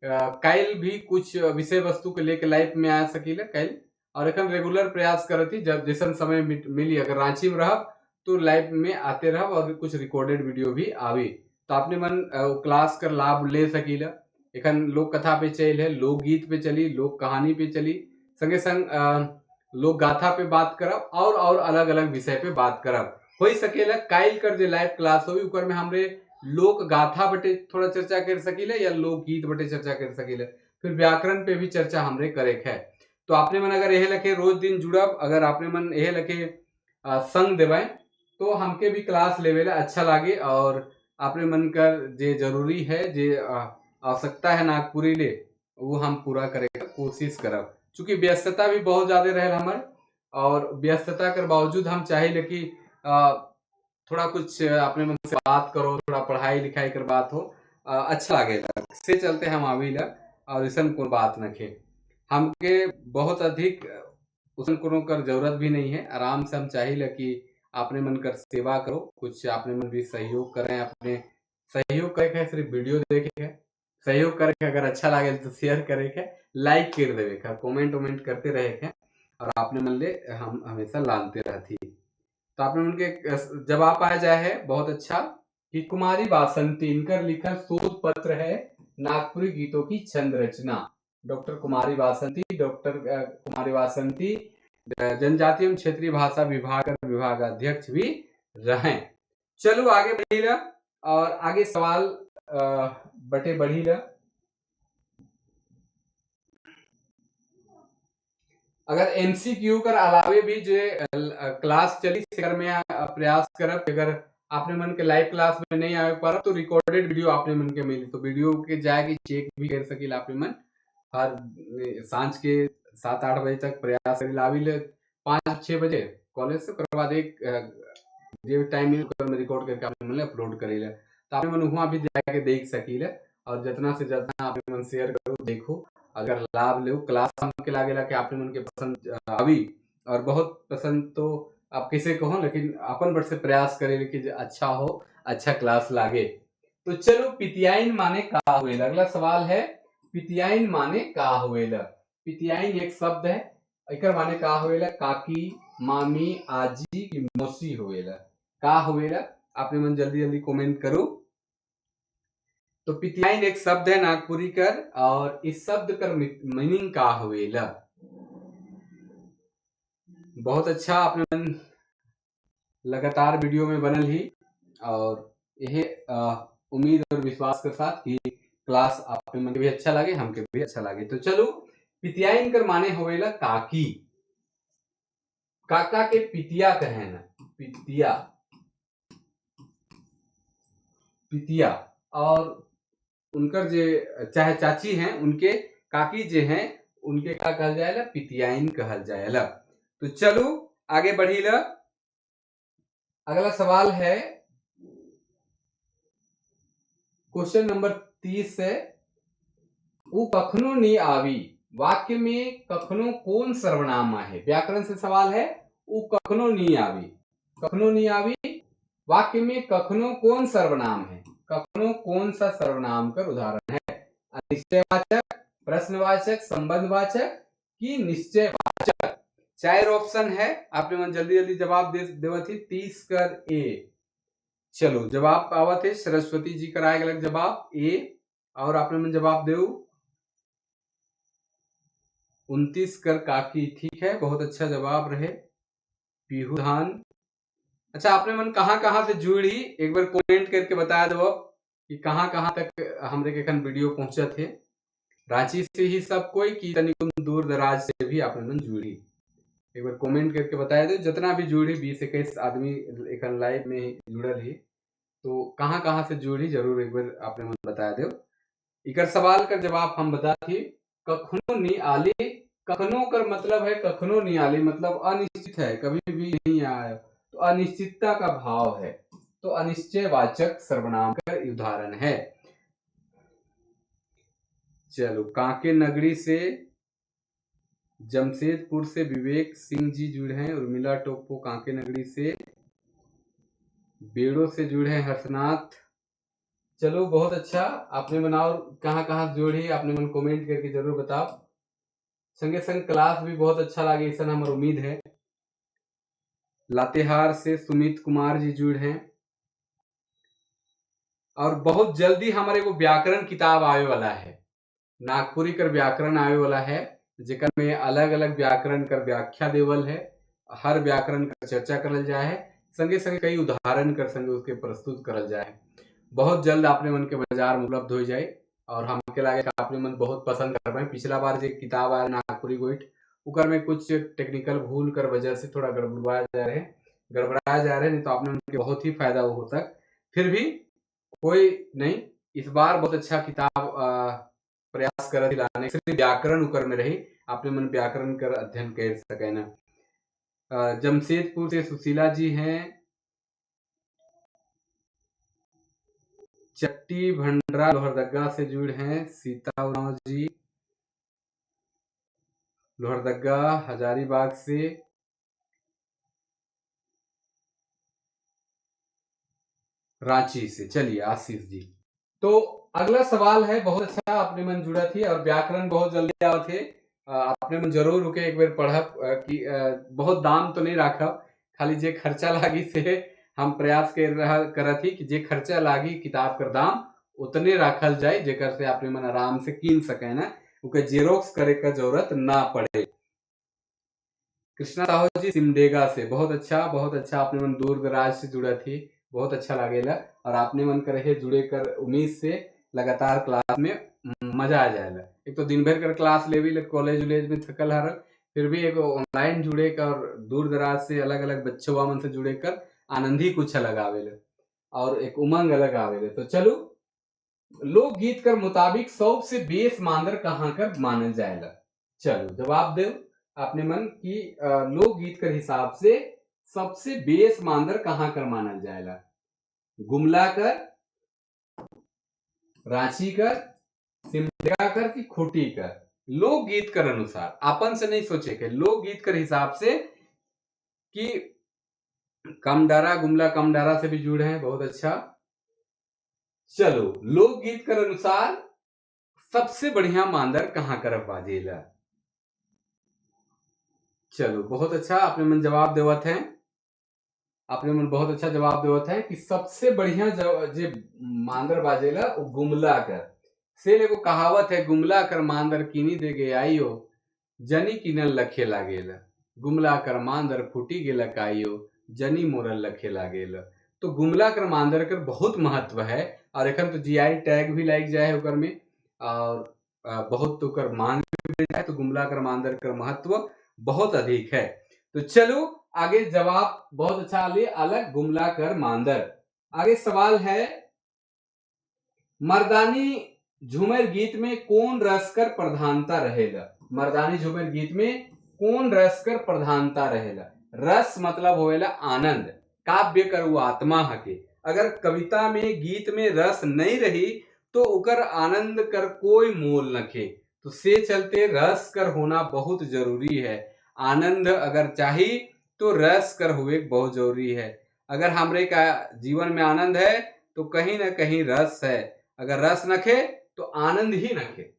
काइल भी कुछ विषय वस्तु को लेकर लाइव में आ सकीला काइल। और एखन रेगुलर प्रयास करती जब जैसन समय मिली अगर रांची में रह तो लाइव में आते रह और कुछ रिकॉर्डेड वीडियो भी आवी, तो आपने मन क्लास कर लाभ ले सकीला। एखन लोक कथा पे चल है, लोकगीत पे चली, लोक कहानी पे चली, संगे संग लोक गाथा पे बात करब और अलग अलग विषय पे बात करब। हो सकेला काइल कर जो लाइव क्लास होगी उकर में हमरे लोक गाथा बटे थोड़ा चर्चा कर सकीले या लोकगीत बटे चर्चा कर सकीले, फिर व्याकरण पे भी चर्चा हमरे करे है। तो आपने मन अगर यह लखे रोज दिन जुड़ब, अगर आपने मन यह लखे संग देवाएं तो हमके भी क्लास लेवेला अच्छा लागे और आपने मन कर जे जरूरी है जे आवश्यकता है नागपुरी ले वो हम पूरा करेगा कोशिश करब। चूंकि व्यस्तता भी बहुत ज्यादा रहे हमारे और व्यस्तता के बावजूद हम चाहिए कि थोड़ा कुछ अपने मन से बात करो, थोड़ा पढ़ाई लिखाई कर बात हो, अच्छा लगेगा से चलते हम आविला। और ऐसा कोई बात न खे हमके बहुत अधिक उसन कोनो कर जरूरत भी नहीं है, आराम से हम चाहिए कि अपने मन कर सेवा करो, कुछ अपने मन भी सहयोग करें, अपने सहयोग करे है सिर्फ वीडियो देखे है, सहयोग करे अगर अच्छा लगे तो शेयर करे है, लाइक कर देवे है, कमेंट वमेंट करते रहे है और आपने मन ले हम हमेशा लानते रहती। तो आपने उनके जवाब आ जाए है बहुत अच्छा कि कुमारी वासंती इनकर लिखा शोध पत्र है नागपुरी गीतों की छंद रचना। डॉक्टर कुमारी वासंती जनजातीय एवं क्षेत्रीय भाषा विभाग अध्यक्ष भी रहे। चलो आगे बढ़ीला और आगे सवाल बटे बढ़ीला। अगर एमसीक्यू कर अलावे भी जो क्लास चली कर में प्रयास करब, अगर आपने मन के लाइव क्लास में नहीं आवे पर तो रिकॉर्डेड वीडियो आपने मन के मिली तो वीडियो के जाके चेक भी कर सकिल आपने मन। हर सांझ के 7-8 बजे तक प्रयास करी लाविल 5-6 बजे कॉलेज से कर बाद एक जे टाइम में रिकॉर्ड करके आपने मन अपलोड करेला, तो आपने मन वहां भी जाके देख सकीले और जितना से जितना आपने मन शेयर करो देखो अगर लाभ ले क्लास हमके लागेला कि आपने मन के पसंद अभी और बहुत पसंद तो आप किसे कहो, लेकिन अपन बट से प्रयास करे कि अच्छा हो, अच्छा क्लास लागे। तो चलो पितियाइन माने का हुएला, अगला सवाल है पितियाइन माने का हुएला। पितियाइन एक शब्द है, एकर माने का हुएला काकी, मामी, आजी की मौसी हुएला। का हुएला आपने मन जल्दी जल्दी कमेंट करो। तो पितियाइन एक शब्द है नागपुरी कर और इस शब्द कर मीनिंग का हुएला। बहुत अच्छा आपने मन लगातार वीडियो में बनल ही और यह उम्मीद और विश्वास के साथ कि क्लास आपने मन भी अच्छा लगे हमके भी अच्छा लगे। तो चलो पितियाइन कर माने होवेला काकी, काका के पितिया कहे ना, पितिया पितिया और उनकर जे चाहे चाची हैं उनके काकी जे हैं उनके क्या कहल जाएला पितियाइन कहल जाएला। तो चलो आगे बढ़ीला। अगला सवाल है क्वेश्चन नंबर 30 है वो कखनो नहीं आवी वाक्य में कखनो कौन सर्वनाम है। व्याकरण से सवाल है वो कखनो नहीं आवी, कखनो नहीं आवी वाक्य में कखनो कौन सर्वनाम है, कखनो कौन सा सर्वनाम का उदाहरण है। निश्चयवाचक, प्रश्नवाचक, संबंधवाचक की निश्चयवाचक। 4 ऑप्शन है आपने मन जल्दी जल्दी जवाब देवती 30 कर ए। चलो जवाब आवत है सरस्वती जी कराए गलत जवाब ए और आपने मन जवाब दे 29 कर काकी, ठीक है बहुत अच्छा जवाब रहे। पीहू धान, अच्छा आपने मन कहाँ से जुड़ी एक बार कमेंट करके बता दो कि कहाँ तक हमरे के वीडियो पहुंचा थे। रांची से ही सब कोई की तनिक दूर दराज से भी आपने मन जुड़ी, एक बार कमेंट करके बताया दो। जितना भी जुड़ी 20-21 आदमी एक लाइव में जुड़ल ही, तो कहाँ से जुड़ी जरूर एक बार आपने मन बताया दो। इकर सवाल का जवाब हम बता थी कखनो नी आली कखनो कर मतलब है कखनो नियाली, मतलब अनिश्चित है, कभी भी नहीं आया, तो अनिश्चितता का भाव है, तो अनिश्चयवाचक सर्वनाम का उदाहरण है। चलो, कांके नगरी से जमशेदपुर से विवेक सिंह जी जुड़े हैं, उर्मिला टोप्पो कांके नगरी से, बेड़ो से जुड़े हैं हर्षनाथ। चलो बहुत अच्छा, आपने बनाओ कहाँ कहाँ जोड़ी आपने मन कमेंट करके जरूर बताओ। संगे संग क्लास भी बहुत अच्छा लगे ऐसा हमार उम्मीद है। लातेहार से सुमित कुमार जी जुड़ हैं, और बहुत जल्दी हमारे को व्याकरण किताब आवे वाला है, नागपुरी कर व्याकरण आवे वाला है, जेकर में अलग अलग व्याकरण कर व्याख्या देवल है, हर व्याकरण का चर्चा करल जाए है, संगे संगे कई उदाहरण कर संगे उसके प्रस्तुत करल जाए। बहुत जल्द आपने मन के बाजार में उपलब्ध हो जाए, और हमके लागे आपने मन बहुत पसंद कर पाए। पिछला बार जो किताब आया नागपुरी गोइट, उकर में कुछ टेक्निकल भूल कर वजह से थोड़ा गड़बड़ाया जा रहे, नहीं तो आपने उनके बहुत ही फायदा हो तक। फिर भी कोई नहीं, इस बार बहुत अच्छा किताब प्रयास कर लाने, सिर्फ व्याकरण उकर में रही, आपने मन व्याकरण कर अध्ययन कर सके ना। जमशेदपुर से सुशीला जी हैं, चट्टी भंडरा लोहरदगा से जुड़े हैं सीता उरांव जी, लोहरदगा हजारीबाग से, रांची से। चलिए आशीष जी, तो अगला सवाल है, बहुत अच्छा आपने मन जुड़ा थी, और व्याकरण बहुत जल्दी आए थे, आपने मन जरूर रुके एक बार पढ़ब कि बहुत दाम तो नहीं रखा, खाली जे खर्चा लागी से हम प्रयास कर थी कि जे खर्चा लागी किताब का दाम उतने रखल जाए, जेकर से आपने मन आराम से कीन सके ना, उनके जेरोक्स करे का जरूरत ना पड़े। कृष्णा साहू जी सिमडेगा से, बहुत अच्छा आपने मन दूर दराज से जुड़ा थी, बहुत अच्छा लागेला, और आपने मन करे जुड़े कर उम्मीद से लगातार क्लास में मजा आ जाएगा। एक तो दिन भर कर क्लास लेवी कॉलेज उलेज में थकल हर, फिर भी एक ऑनलाइन जुड़े कर दूर दराज से अलग अलग बच्चों मन से जुड़े कर आनंद ही कुछ अलग आवेला, और एक उमंग अलग आवेला। तो चलो, लोकगीत कर मुताबिक सबसे बेस मानदर कहाँ कर मानल जाएगा? चलो जवाब दो आपने मन की लोकगीत के हिसाब से सबसे बेस मानदर कहाँ कर मानल जाएगा? गुमला कर, रांची कर, सिमडेगा कर की खूंटी कर? लोकगीत कर अनुसार, अपन से नहीं सोचे के, लोकगीत कर हिसाब से कि कमडारा गुमला कमडारा से भी जुड़े हैं, बहुत अच्छा। चलो, लोकगीत कर अनुसार सबसे बढ़िया मानदर कहाँ कर बाजेला? चलो बहुत अच्छा, आपने मन जवाब देवत है, आपने मन बहुत अच्छा जवाब देवत है कि सबसे बढ़िया जे मांदर बाजेला वो गुमला कर से। एगो कहावत है, गुमला कर मांदर कीनी दे गे आइयो, जनी किनल लखे लागेला, गुमला कर मांदर फूटी गे लकाइयो, जनी मोरल लखे लागेला। तो गुमला कर मांदर कर बहुत महत्व है, और एखन तो जीआई टैग भी लाग जाए ओकर में, और बहुत ओकर मांग भी जाए, तो गुमला कर मांदर कर महत्व बहुत अधिक है। तो चलो आगे जवाब बहुत अच्छा लिए, अलग गुमला कर मांदर। आगे सवाल है, मर्दानी झूमर गीत में कौन रस कर प्रधानता रहेला? मर्दानी झूमर गीत में कौन रस कर प्रधानता रहेला? रस मतलब होएला आनंद, काव्य कर वो आत्मा हके। अगर कविता में गीत में रस नहीं रही तो उकर आनंद कर कोई मोल नखे, तो से चलते रस कर होना बहुत जरूरी है। आनंद अगर चाहिए तो रस कर हुए बहुत जरूरी है। अगर हमरे का जीवन में आनंद है तो कहीं ना कहीं रस है, अगर रस नखे तो आनंद ही नखे।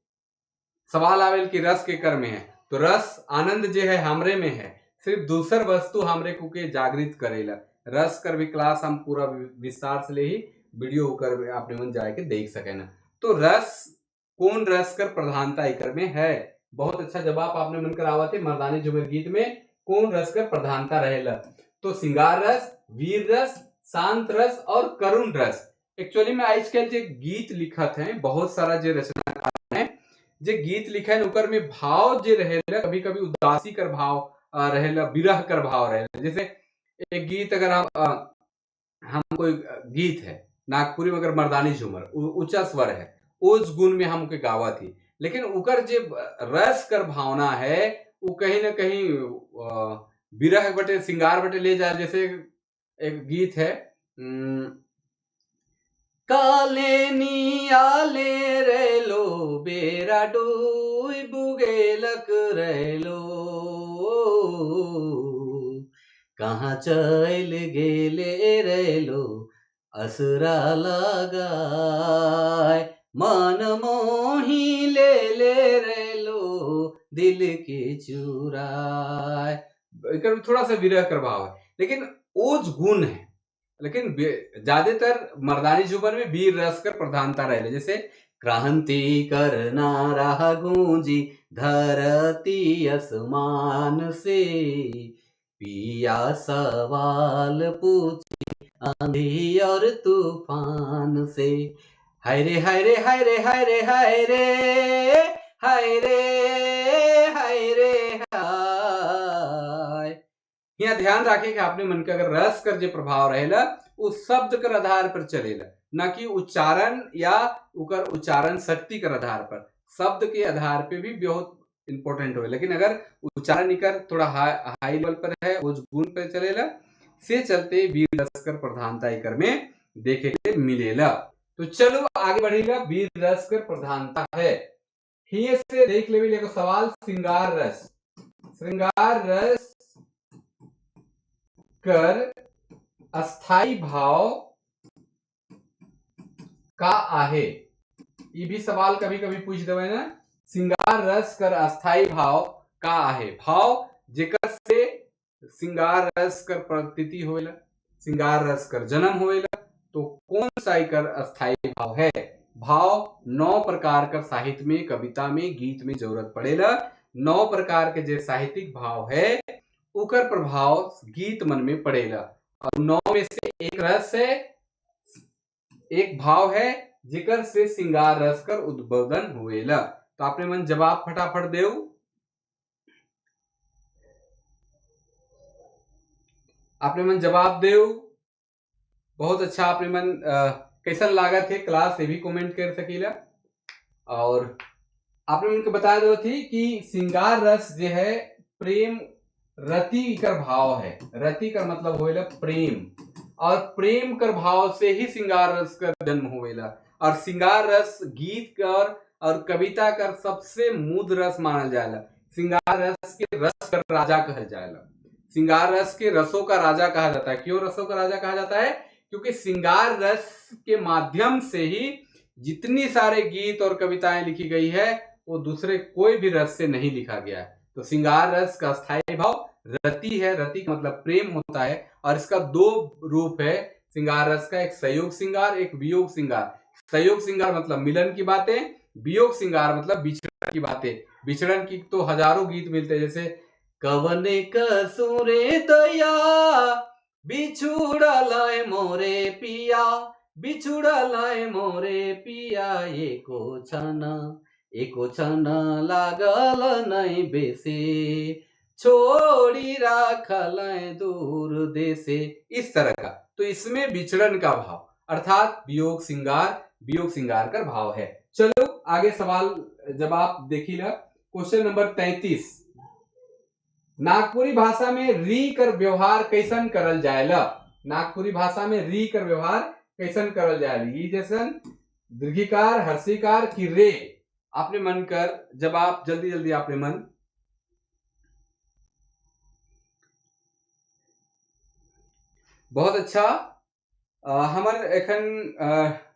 सवाल आवेल कि रस के कर में है, तो रस आनंद जे है हमरे में है, सिर्फ दूसर वस्तु हमरे को के जागृत करेला। रस कर भी क्लास हम पूरा विस्तार से ले ही वीडियो कर आपने मन जाके देख सके ना। तो रस, कौन रस कर प्रधानता इकर में है? बहुत अच्छा जवाब आपने मन करावा थे, मर्दानी झूमर गीत में कौन रस कर प्रधानता रहेला? तो सिंगार रस, वीर रस, शांत रस और करुण रस। एक्चुअली में आजकल जो गीत लिखत हैं, बहुत सारा जो रचनाकार हैं जे गीत लिखे उकर में भाव जे रहेला, कभी कभी उदासी कर भाव रहेला, विरह कर भाव रहेला। जैसे एक गीत अगर हम कोई गीत है नागपुरी में, अगर मर्दानी झूमर ऊंचा स्वर है, उस गुण में हम गावा थी, लेकिन उकर जे रस कर भावना है वो कहीं ना कहीं विरह बटे श्रृंगार बटे ले जाए। जैसे एक गीत है, काले नियाले रेलो बेरा डूब गेलक रेलो, कहाँ चल गेले रेलो असरा लगाए, मन मोही ले रेलो दिल के चुराए। थोड़ा सा विरह कर भाव है, लेकिन ओज गुण है। लेकिन ज्यादातर मर्दानी जुबान में वीर रस कर प्रधानता रहे। जैसे क्रांति करना रहा गूंजी धरती आसमान से, पिया सवाल पूछी आंधी और तूफान से, हाय रे हाय रे हाय रे हाय रे हाय रे हाय रे हाय रे हाय। यहाँ ध्यान रखें कि आपने मन के अगर रस कर जो प्रभाव रहेला उस शब्द कर आधार पर चलेला, न कि उच्चारण या उकर उच्चारण शक्ति कर आधार पर। शब्द के आधार पे भी बहुत इंपॉर्टेंट हो, लेकिन अगर उच्चारण निकर थोड़ा हाई लेवल पर है उस गुण पर चलेला, से चलते वीर रस कर प्रधानता इकर में देखे के मिलेला। तो चलो आगे बढ़ेगा। वीर रस कर प्रधानता है ही से देख ले सवाल। श्रृंगार रस, श्रृंगार रस कर अस्थाई भाव का आहे। ये भी सवाल कभी कभी पूछ देवे ना। श्रृंगार रस कर अस्थाई भाव का आहे, भाव जेकर से श्रृंगार रस कर प्रतीति होएला, श्रृंगार रस कर जन्म होएला, तो कौन सा कर अस्थाई भाव है। भाव 9 प्रकार कर साहित्य में, कविता में, गीत में जरूरत पड़ेला। 9 प्रकार के जो साहित्यिक भाव है उकर प्रभाव गीत मन में पड़ेगा। और 9 में से एक रस है, एक भाव है जिकर से श्रृंगार रस कर उद्बोधन हुएला। तो आपने मन जवाब फटाफट देव। आपने मन जवाब देव। बहुत अच्छा। आपने मन कैसन लागत है क्लास ये भी कमेंट कर सकीला। और आपने मन को बता दो थी कि श्रृंगार रस जो है प्रेम रति कर भाव है। रति का मतलब होएला प्रेम, और प्रेम कर भाव से ही श्रृंगार रस का जन्म होएला। और श्रृंगार रस गीत कर और कविता कर सबसे मूद रस मानल जाएला। श्रृंगार रस के रस कर राजा कहा जाएला। श्रृंगार रस के रसों का राजा कहा जाता है। क्यों रसों का राजा कहा जाता है? क्योंकि श्रृंगार रस के माध्यम से ही जितनी सारे गीत और कविताएं लिखी गई है वो दूसरे कोई भी रस से नहीं लिखा गया है। तो श्रृंगार रस का स्थायी भाव रति है। रति का मतलब प्रेम होता है, और इसका 2 रूप है श्रृंगार रस का, एक संयोग श्रृंगार, एक वियोग श्रृंगार। संयोग श्रृंगार मतलब मिलन की बातें, वियोग श्रृंगार मतलब बिछड़न की बातें। बिछड़न की तो हजारों गीत मिलते हैं, जैसे कवने कसूरे दया बिछुड़लाए मोरे पिया, बिछुड़लाए मोरे पिया, एको क्षण लागल नहीं बेसे, छोड़ी राखल दूर देसे। इस तरह का। तो इसमें बिछड़न का भाव अर्थात वियोग श्रृंगार का भाव है। चलो आगे सवाल जवाब देखी ला। Question number 33। नागपुरी भाषा में री कर व्यवहार कैसन करल जाएला। नागपुरी भाषा में री कर व्यवहार कैसन करल जाएला। ई जैसन दीर्घिकार, हर्षिकार की रे। आपने मन कर जवाब जल्दी जल्दी आपने मन। बहुत अच्छा। हमार एखन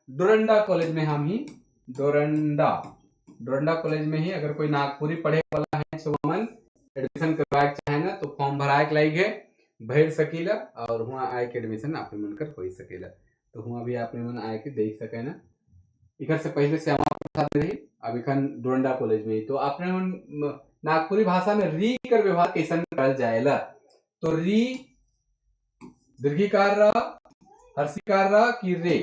डोरंडा कॉलेज में हम ही डोरंडा कॉलेज में ही अगर कोई नागपुरी पढ़े वाला है तो मन एडमिशन करवाए चाहे ना तो फॉर्म भराए के लायक है, भर सकीला और वहाँ आए के एडमिशन आपने मन कर हो सकेला। तो वहाँ भी आपने मन आए के देख सके ना। इधर से पहले से हमारे रही अब इखन डोरंडा कॉलेज में ही। तो आपने मन नागपुरी भाषा में री कर व्यवहार कैसन करल जाएला। तो री दीर्घिकार रहा, हर्षिकार रहा कि रे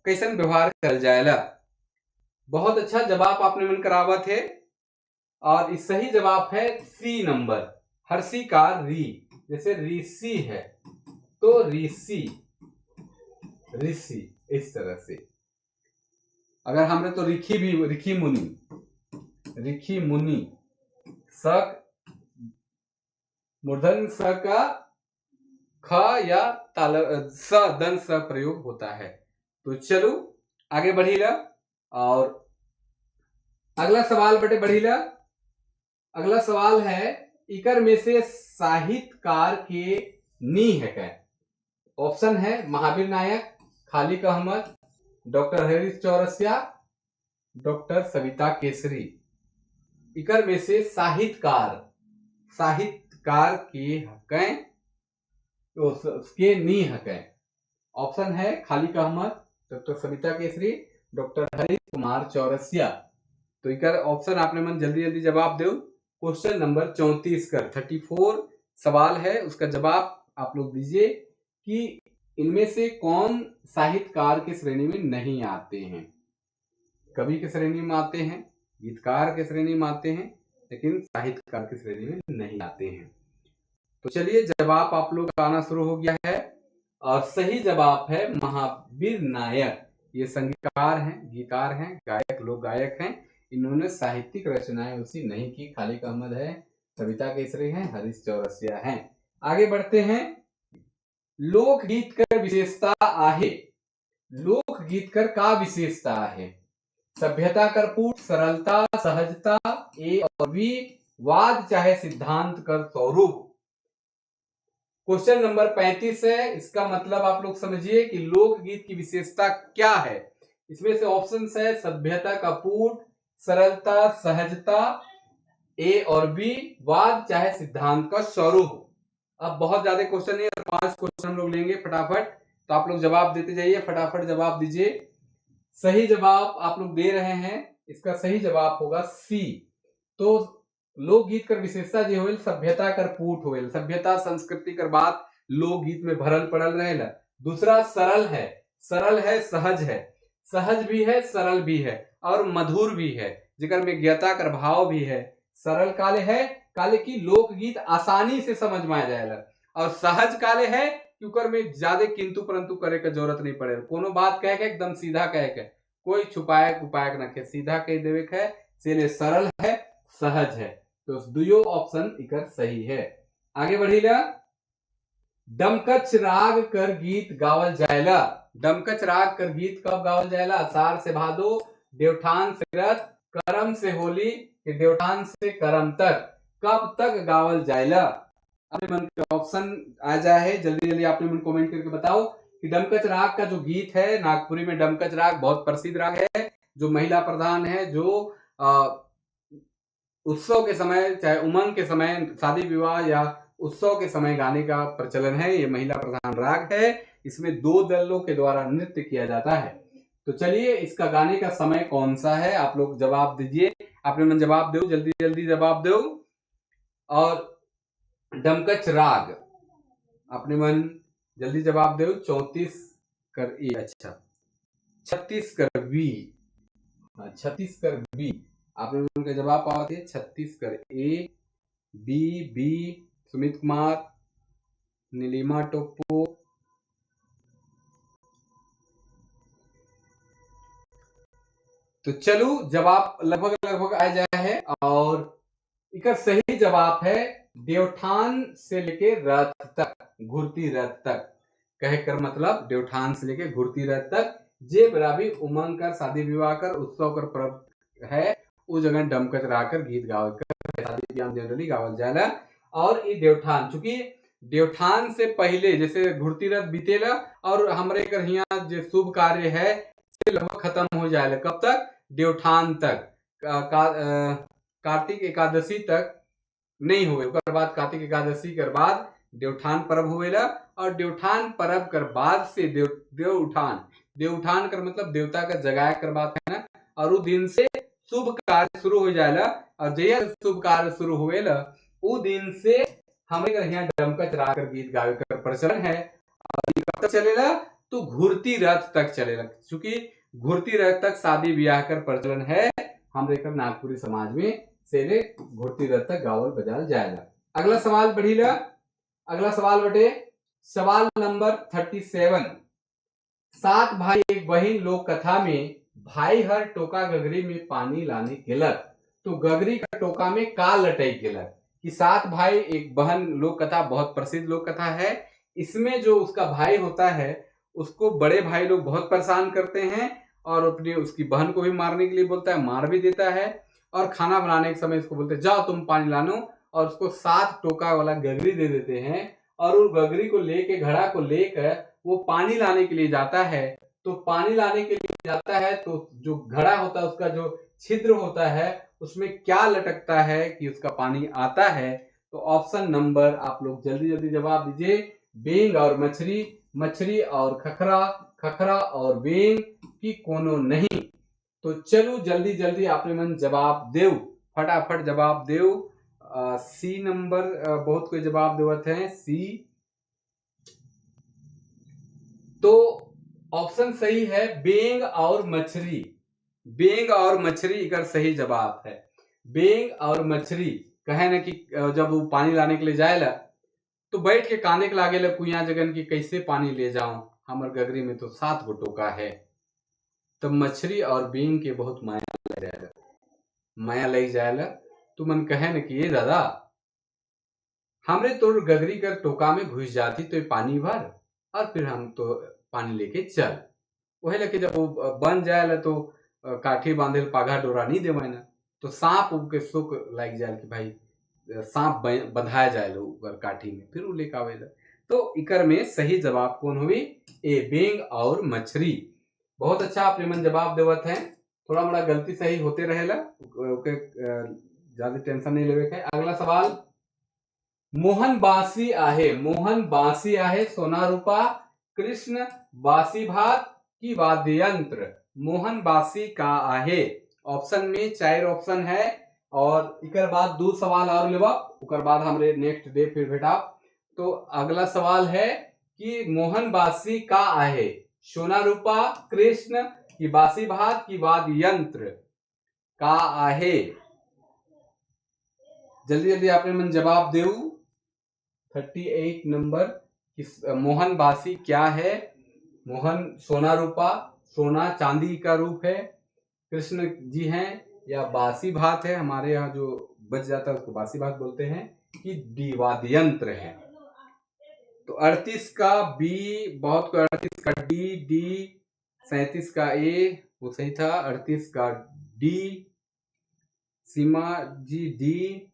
कैसन व्यवहार करल जाएला। बहुत अच्छा जवाब आपने मन करावत है। और इस सही जवाब है सी नंबर, हर्षिकार री। जैसे ऋषि है तो ऋषि इस तरह से। अगर हमने तो रिखी मुनि, ऋषि मुनि, स मूर्धन स का ख या ताल स दन स प्रयोग होता है। तो चलो आगे बढ़ीला और अगला सवाल बटे बढ़ीला। अगला सवाल है इकर में से साहित्यकार के नी है क्या? ऑप्शन है महावीर नायक, खालिद अहमद, डॉक्टर हरीश चौरसिया, डॉक्टर सविता केसरी। इकर में से साहित्यकार के हकें तो उसके नी हकें। ऑप्शन है खालिद अहमद, डॉक्टर सविता केसरी, डॉक्टर हरीश कुमार चौरसिया। तो इकर ऑप्शन आपने मन जल्दी जल्दी जवाब दो। क्वेश्चन नंबर 34 कर 34 सवाल है, उसका जवाब आप लोग दीजिए कि इनमें से कौन साहित्यकार की श्रेणी में नहीं आते हैं। कवि की श्रेणी में आते हैं, गीतकार की श्रेणी में आते हैं, लेकिन साहित्यकार की श्रेणी में नहीं आते हैं। तो चलिए जवाब आप लोग का आना शुरू हो गया है और सही जवाब है महावीर नायक। ये संगीतकार हैं, गीतकार हैं, गायक, लोक गायक हैं। इन्होंने साहित्यिक रचनाएं उसी नहीं की। खालिद अहमद है, सविता केसरी हैं, हरीश चौरसिया हैं। आगे बढ़ते हैं। लोकगीत कर विशेषता आहे। लोकगीत कर का विशेषता है? सभ्यता कर पूट, सरलता, सहजता, ए और बी, वाद चाहे सिद्धांत कर स्वरूप। क्वेश्चन नंबर 35 है, इसका मतलब आप लोग समझिए कि लोकगीत की विशेषता क्या है। इसमें से ऑप्शन है सभ्यता का पूट, सरलता, सहजता, ए और बी, वाद चाहे सिद्धांत का स्वरूप। अब बहुत ज्यादा क्वेश्चन है, 5 क्वेश्चन हम लोग लेंगे फटाफट, तो आप लोग जवाब देते जाइए, फटाफट जवाब दीजिए। सही जवाब आप लोग दे रहे हैं, इसका सही जवाब होगा सी। तो लोकगीत कर विशेषता जो होल सभ्यता कर पूट होल, सभ्यता संस्कृति कर बात लोकगीत में भरल पड़ल रहेला। दूसरा सरल है, सहज है, सहज भी है, सरल भी है और मधुर भी है, जिकर में ज्ञता कर भाव भी है। सरल काले है, काले की लोकगीत आसानी से समझ में आ जाएगा, और सहज काले है क्योंकि में ज्यादा किंतु परंतु करे का जरूरत नहीं पड़े। कोनो बात कह के एकदम सीधा कह के, कोई छुपायक उपायक न के, सीधा कह देवे है, इसलिए सरल है, सहज है। तो दुयो ऑप्शन इकर सही है। आगे बढ़ीला। डमकच राग कर गीत गावल जायला। डमकच राग कर गीत कब गावल जायला? आषाढ़ से भादो, देवठान से रथ, करम से होली, देवठान से करम तक, कब तक गावल जायला? अपने मन के ऑप्शन आ जाए, जल्दी जल्दी आपने मन कमेंट करके बताओ कि डमकच राग का जो गीत है, नागपुरी में डमकच राग बहुत प्रसिद्ध राग है, जो महिला प्रधान है, जो उत्सव के समय, चाहे उमंग के समय, शादी विवाह या उत्सव के समय गाने का प्रचलन है। ये महिला प्रधान राग है, इसमें 2 दलों के द्वारा नृत्य किया जाता है। तो चलिए इसका गाने का समय कौन सा है, आप लोग जवाब दीजिए। आपने मन जवाब दो, जल्दी जल्दी जवाब दो। और डमकच राग आपने मन जल्दी जवाब दो। 34 कर ए, अच्छा 36 कर बी, 36 कर बी आपने उनका जवाब पाते 36 कर ए, बी, सुमित कुमार, नीलिमा टोप्पो, तो चलो जवाब लगभग लगभग आ जाए है, और इका सही जवाब है देवठान से लेके रथ तक, घुरती रथ तक। कह कर मतलब देवठान से लेके घुरती रथ तक, जे बराबी उमंग कर, शादी विवाह कर, उत्सव कर पर्व है, उस जगह डमकच राकर गीत गावल कर शादी विवाह जनरली गावल जाला। और ये देवठान, चूंकि देवठान से पहले जैसे घुरती रथ बीतेला और हमारे कर यहाँ जो शुभ कार्य है लगभग खत्म हो जाएगा, कब तक? देवठान तक, कार्तिक एकादशी तक नहीं हुए, उसके बाद कार्तिक एकादशी के बाद देवठान पर्व हुएला, और देवठान पर्व कर बाद से देवउठान कर मतलब देवता का जगाया कर बात है ना, और उस दिन से शुभ कार्य शुरू हो जाएगा। और जैसे शुभ कार्य शुरू हुएला उस दिन से हमारे यहाँ डमकच राग कर गीत गावे कर प्रचलन है। और कब तक चलेगा? तो घुरती रथ तक चलेगा, क्योंकि घुरती रथ तक शादी ब्याह कर प्रचलन है हमारे नागपुरी समाज में, से घुरती रथ तक गावल बजाल जाएगा। अगला सवाल बढ़ीला। अगला सवाल बटे सवाल नंबर 37। 7 भाई एक बहन लोक कथा में भाई हर टोका गगरी में पानी लाने गेलक, तो गगरी का टोका में का लटक गेलक कि 7 भाई एक बहन लोक कथा बहुत प्रसिद्ध लोक कथा है। इसमें जो उसका भाई होता है उसको बड़े भाई लोग बहुत परेशान करते हैं और अपनी उसकी बहन को भी मारने के लिए बोलता है, मार भी देता है और खाना बनाने के समय इसको बोलते हैं जाओ तुम पानी लानो, और उसको 7 टोका वाला गगरी दे देते हैं और उस गगरी को लेके घड़ा को लेकर वो पानी लाने के लिए जाता है। तो पानी लाने के लिए जाता है तो जो घड़ा होता है उसका जो छिद्र होता है उसमें क्या लटकता है कि उसका पानी आता है। तो ऑप्शन नंबर आप लोग जल्दी जल्दी जवाब दीजिए, बेंग और मछली, मछली और खखरा, खखरा और बेंग की कोनो नहीं। तो चलो जल्दी जल्दी आपने मन जवाब देव, फटाफट जवाब देव। सी नंबर बहुत कोई जवाब देवत है सी। तो ऑप्शन सही है बेंग और मछली, बेंग और मछली का सही जवाब है। बेंग और मछली कहे ना कि जब वो पानी लाने के लिए जाएला तो बैठ के काने के लागे कुइया जगन की कैसे पानी ले जाऊं, हमर गगरी में तो 7 गो टोका है। तब मछली और बेंग के बहुत माया लग जाएगा, माया लग जाएला। तू मन कहे न कि ये दादा हमरे तो गगरी कर टोका में घुस जाती तो पानी भर और फिर हम तो पानी लेके चल। वही लगे जब वो बन जाए तो काठी बांधे पाघा डोरा नहीं देवे ना, तो सांप के सुख लग जाए कि भाई सांप बंधाया जाए ऊपर काठी में, फिर वो लेके आवेला। तो इकर में सही जवाब कौन हुई, ए बेंग और मछली। बहुत अच्छा आप मन जवाब देवत है, थोड़ा मोड़ा गलती सही होते रहेला, ओके ज्यादा टेंशन नहीं लेवे है। अगला सवाल, मोहन बांसी आहे, मोहन बांसी आहे सोना रूपा, कृष्ण बांसी भात की वाद्य यंत्र। मोहन बांसी का आहे। ऑप्शन में 4 ऑप्शन है और इकर बाद 2 सवाल और लेवा, उकर बाद हमरे नेक्स्ट डे फिर भेटा। तो अगला सवाल है कि मोहन बांसी का आहे, सोना रूपा, कृष्ण की बांसी भात की वाद्य यंत्र का आहे। जल्दी जल्दी आपने मन जवाब देऊ। 38 नंबर कि मोहन बांसी क्या है। मोहन सोना रूपा, सोना चांदी का रूप है, कृष्ण जी हैं, या बांसी भात है, हमारे यहाँ जो बच जाता है उसको बांसी भात बोलते हैं, कि वाद्य यंत्र है। तो 38 का बी, बहुत को 38 का डी, डी 37 का ए वो सही था, 38 का डी, सीमा जी डी।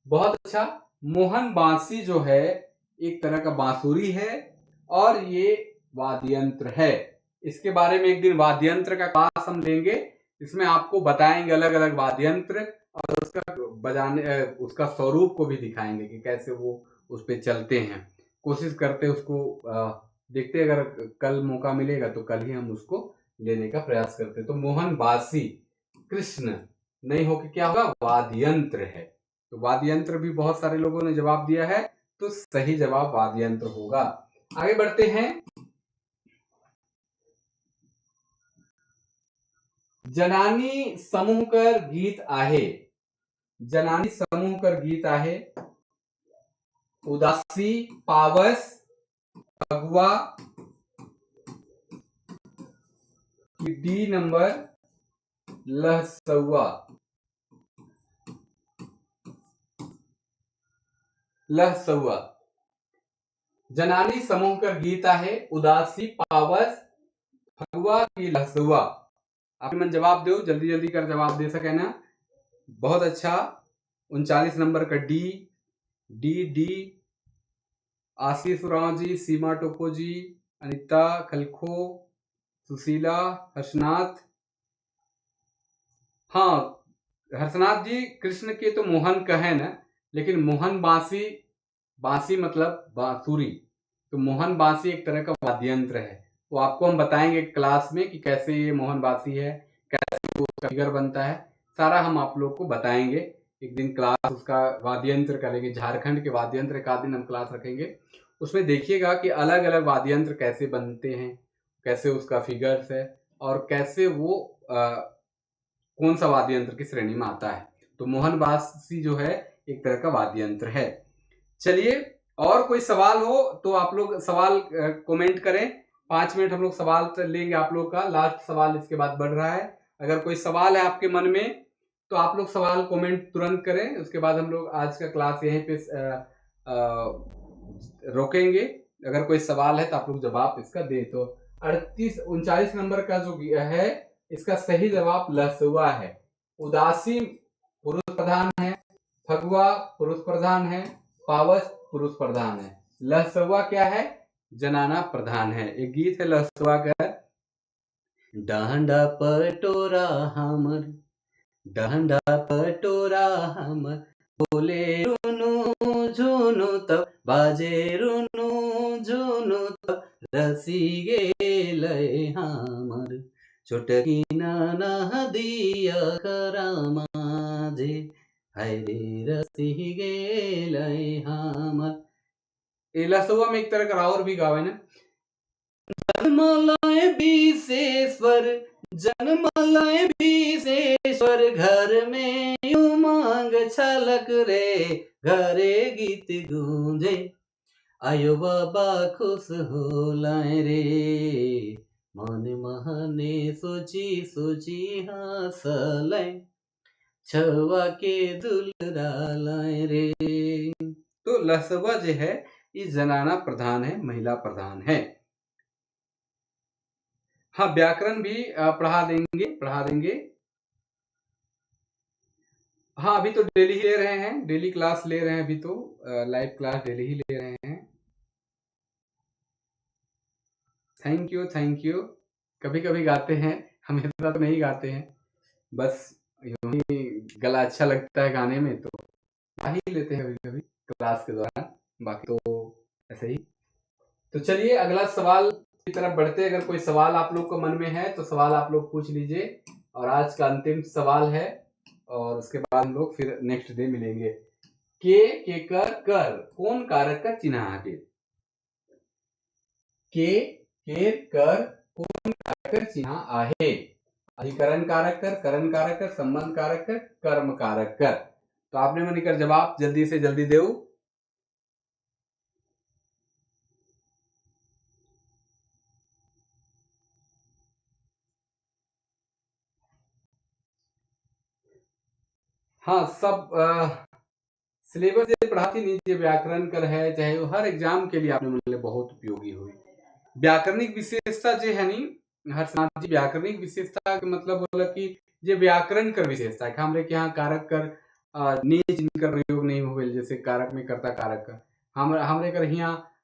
बहुत अच्छा। मोहन बांसी जो है एक तरह का बांसुरी है और ये वाद्य यंत्र है। इसके बारे में एक दिन वाद्य यंत्र का क्लास हम लेंगे, इसमें आपको बताएंगे अलग अलग वाद्य यंत्र और उसका बजाने उसका स्वरूप को भी दिखाएंगे कि कैसे वो उस पे चलते हैं। कोशिश करते उसको देखते, अगर कल मौका मिलेगा तो कल ही हम उसको लेने का प्रयास करते। तो मोहन बांसी कृष्ण नहीं होकर क्या होगा, वाद्य यंत्र है। तो वाद्य यंत्र भी बहुत सारे लोगों ने जवाब दिया है, तो सही जवाब वाद्य यंत्र होगा। आगे बढ़ते हैं। जनानी समूह कर गीत आहे, जनानी समूह कर गीत आहे, उदासी, पावस, फगुआ, डी नंबर लहसुआ, लहसुआ। जनानी समूह कर गीत आहे, उदासी, पावस, फगुआ की लहसुआ। आप मन जवाब दो, जल्दी जल्दी कर जवाब दे सके ना। बहुत अच्छा। 39 नंबर का डी, डी डी आशीष उरांव जी, सीमा टोको जी, अनिता खलखो, सुशीला, हर्षनाथ। हाँ हर्षनाथ जी, कृष्ण के तो मोहन कहे ना, लेकिन मोहन बांसी, बांसी मतलब बांसुरी, तो मोहन बांसी एक तरह का वाद्य यंत्र है। वो आपको हम बताएंगे क्लास में कि कैसे ये मोहन बांसी है, कैसे वो उसका फिगर बनता है, सारा हम आप लोग को बताएंगे। एक दिन क्लास उसका वाद्य यंत्र करेंगे, झारखंड के वाद्य यंत्र का दिन हम क्लास रखेंगे। उसमें देखिएगा कि अलग अलग वाद्य यंत्र कैसे बनते हैं, कैसे उसका फिगर्स है और कैसे वो कौन सा वाद्य यंत्र की श्रेणी में आता है। तो मोहन बांसी जो है एक तरह का वाद्य यंत्र है। चलिए, और कोई सवाल हो तो आप लोग सवाल कमेंट करें। 5 मिनट हम लोग सवाल लेंगे आप लोग का, लास्ट सवाल इसके बाद बढ़ रहा है। अगर कोई सवाल है आपके मन में तो आप लोग सवाल कमेंट तुरंत करें, उसके बाद हम लोग आज का क्लास यहीं पे रोकेंगे। अगर कोई सवाल है तो आप लोग जवाब इसका दे। तो 39 नंबर का जो है इसका सही जवाब लसुआ है। उदासी पुरुष प्रधान है, फगुआ पुरुष प्रधान है, पावस पुरुष प्रधान है। लसुआ क्या है? जनाना प्रधान है। एक गीत है लसुआ का, डांडा पटोरा हमर, डांडा पटोरा हमर, बोले रुनु झुनु तब बाजे रुनु झुनु तब रसी गेलै हमर, छोटकी नदिया खरा माझे, हाय रे रसी गेलै हमर। ये लसुआ में एक तरह का और भी गावे ना, जन्मलय विशेश्वर, जन्मलय विशेश्वर, घर में उमंग छलक रे, घरे गीत गूंजे, आयो बाबा खुश होलाय रे, मन महने सोची सोची हंसलै, छवा के दुलरालाय रे। तो लसुआ जो है ये जनाना प्रधान है, महिला प्रधान है। हाँ, व्याकरण भी पढ़ा देंगे। हाँ, अभी तो डेली ही ले रहे हैं, डेली क्लास ले रहे हैं, अभी तो लाइव क्लास डेली ही ले रहे हैं। Thank you. कभी कभी गाते हैं, हमेशा तो नहीं गाते हैं, बस यूं ही गला अच्छा लगता है गाने में तो गा ही लेते हैं कभी कभी क्लास के दौरान, बाकी तो ऐसे ही। तो चलिए अगला सवाल की तरफ बढ़ते हैं। अगर कोई सवाल आप लोग को मन में है तो सवाल आप लोग पूछ लीजिए, और आज का अंतिम सवाल है, और उसके बाद हम लोग फिर नेक्स्ट डे मिलेंगे। के कर कौन कारक का चिन्ह है? के कर कौन कारक का चिन्ह आहे? अधिकरण कारक कर, करण कारक कर, संबंध कारक कर, कर्म कारक कर। तो आपने मन कर जवाब जल्दी से जल्दी दो। हाँ, सब सिलेबस जो पढ़ाती नीचे व्याकरण कर है, चाहे वो हर एग्जाम के लिए आपने मतलब बहुत उपयोगी हुई। व्याकरणिक विशेषता जो है नी हर्षनाथ जी, व्याकरणिक विशेषता के मतलब बोला कि ये व्याकरण कर विशेषता है। हमरे के यहाँ कारक कर नीच कर प्रयोग नहीं हुए, जैसे कारक में करता कारक का हमरे कर यहाँ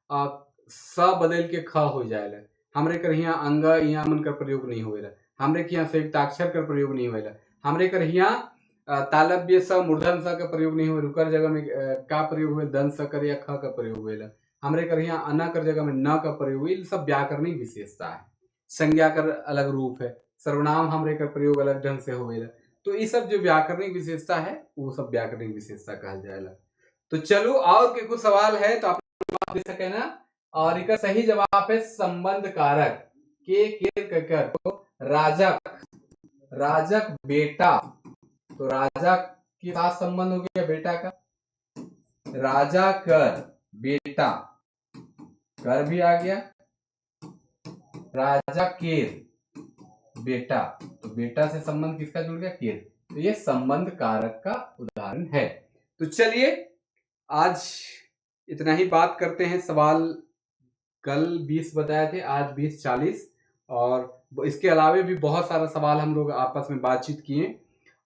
स बदल के ख हो जाएला। हमरे कर यहाँ अंग यहाँ मन कर प्रयोग नहीं होएला। हमरे के यहाँ संयुक्ताक्षर कर प्रयोग नहीं होएला। हमरे कर यहाँ तालव्य स मूर्धन स का प्रयोग नहीं हुए। रुकर जगह में का प्रयोग हुए, दन स कर या ख का प्रयोग हुएला। हमरे कर यहाँ अना कर जगह में न का प्रयोग हुई। सब व्याकरणिक विशेषता है। संज्ञा कर अलग रूप है, सर्वनाम हमरे कर प्रयोग अलग ढंग से होवेला। तो ये सब जो व्याकरणिक विशेषता है वो सब व्याकरणिक विशेषता कहल जाएला। तो चलो और के कुछ सवाल है तो आप जवाब दे सके ना। और इसका सही जवाब है संबंध कारक। के कर तो राजक बेटा, तो राजा के साथ संबंध हो गया बेटा का। राजा कर बेटा, कर भी आ गया। राजा केर बेटा, तो बेटा से संबंध किसका जुड़ गया? केर। तो ये संबंध कारक का उदाहरण है। तो चलिए आज इतना ही बात करते हैं। सवाल कल 20 बताए थे, आज 20-40, और इसके अलावे भी बहुत सारा सवाल हम लोग आपस में बातचीत किए,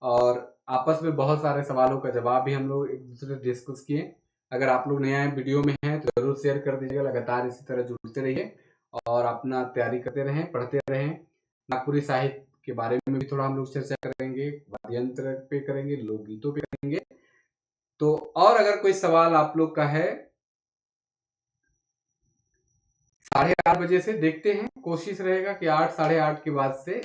और आपस में बहुत सारे सवालों का जवाब भी हम लोग एक दूसरे से डिस्कस किए। अगर आप लोग नया वीडियो में हैं तो जरूर शेयर कर दीजिएगा। लगातार इसी तरह जुड़ते रहिए और अपना तैयारी करते रहें, पढ़ते रहें। नागपुरी साहित्य के बारे में भी थोड़ा हम लोग चर्चा करेंगे, वाद्य यंत्र पे करेंगे, लोकगीतों पे करेंगे। तो और अगर कोई सवाल आप लोग का है 8:30 बजे से देखते हैं, कोशिश रहेगा कि 8 साढ़े 8 के बाद से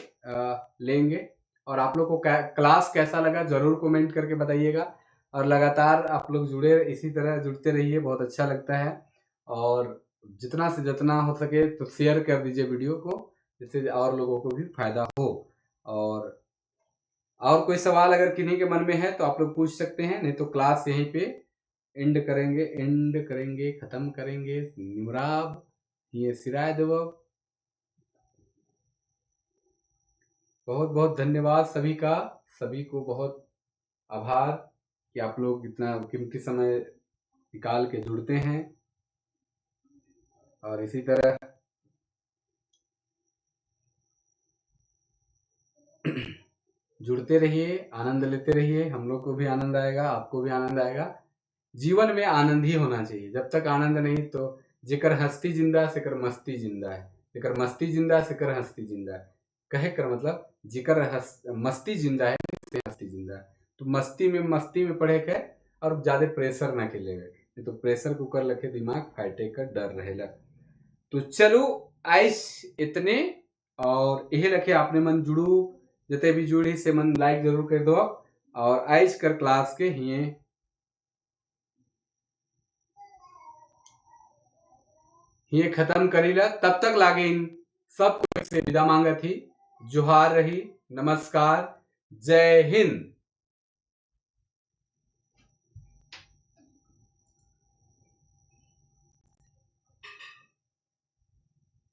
लेंगे। और आप लोग को क्लास कैसा लगा जरूर कमेंट करके बताइएगा। और लगातार आप लोग जुड़े, इसी तरह जुड़ते रहिए, बहुत अच्छा लगता है। और जितना से जितना हो सके तो शेयर कर दीजिए वीडियो को, जिससे और लोगों को भी फायदा हो। और कोई सवाल अगर किन्हीं के मन में है तो आप लोग पूछ सकते हैं, नहीं तो क्लास यहीं पे एंड करेंगे, खत्म करेंगे। निमराब ये सिराय देव। बहुत बहुत धन्यवाद सभी का, सभी को बहुत आभार कि आप लोग इतना कीमती समय निकाल के जुड़ते हैं, और इसी तरह जुड़ते रहिए, आनंद लेते रहिए। हम लोग को भी आनंद आएगा, आपको भी आनंद आएगा। जीवन में आनंद ही होना चाहिए। जब तक आनंद नहीं तो जेकर हस्ती जिंदा सेकर मस्ती जिंदा है, जेकर मस्ती जिंदा सेकर हस्ती जिंदा है। कहे कर मतलब जेकर मस्ती जिंदा है से हस्ती जिंदा है। तो मस्ती में पड़े के और ज्यादा प्रेशर ना खेले गए, नहीं तो प्रेशर कुकर लखे दिमाग फाटे का डर रहेला। तो चलो आइस इतने, और यही रखे आपने मन जुड़ू, जते भी जुड़ी से मन लाइक जरूर कर दो। और आइस कर क्लास के ये खत्म करीला। तब तक लागे इन सबको से विदा मांगा थी। जोहार रही, नमस्कार, जय हिंद।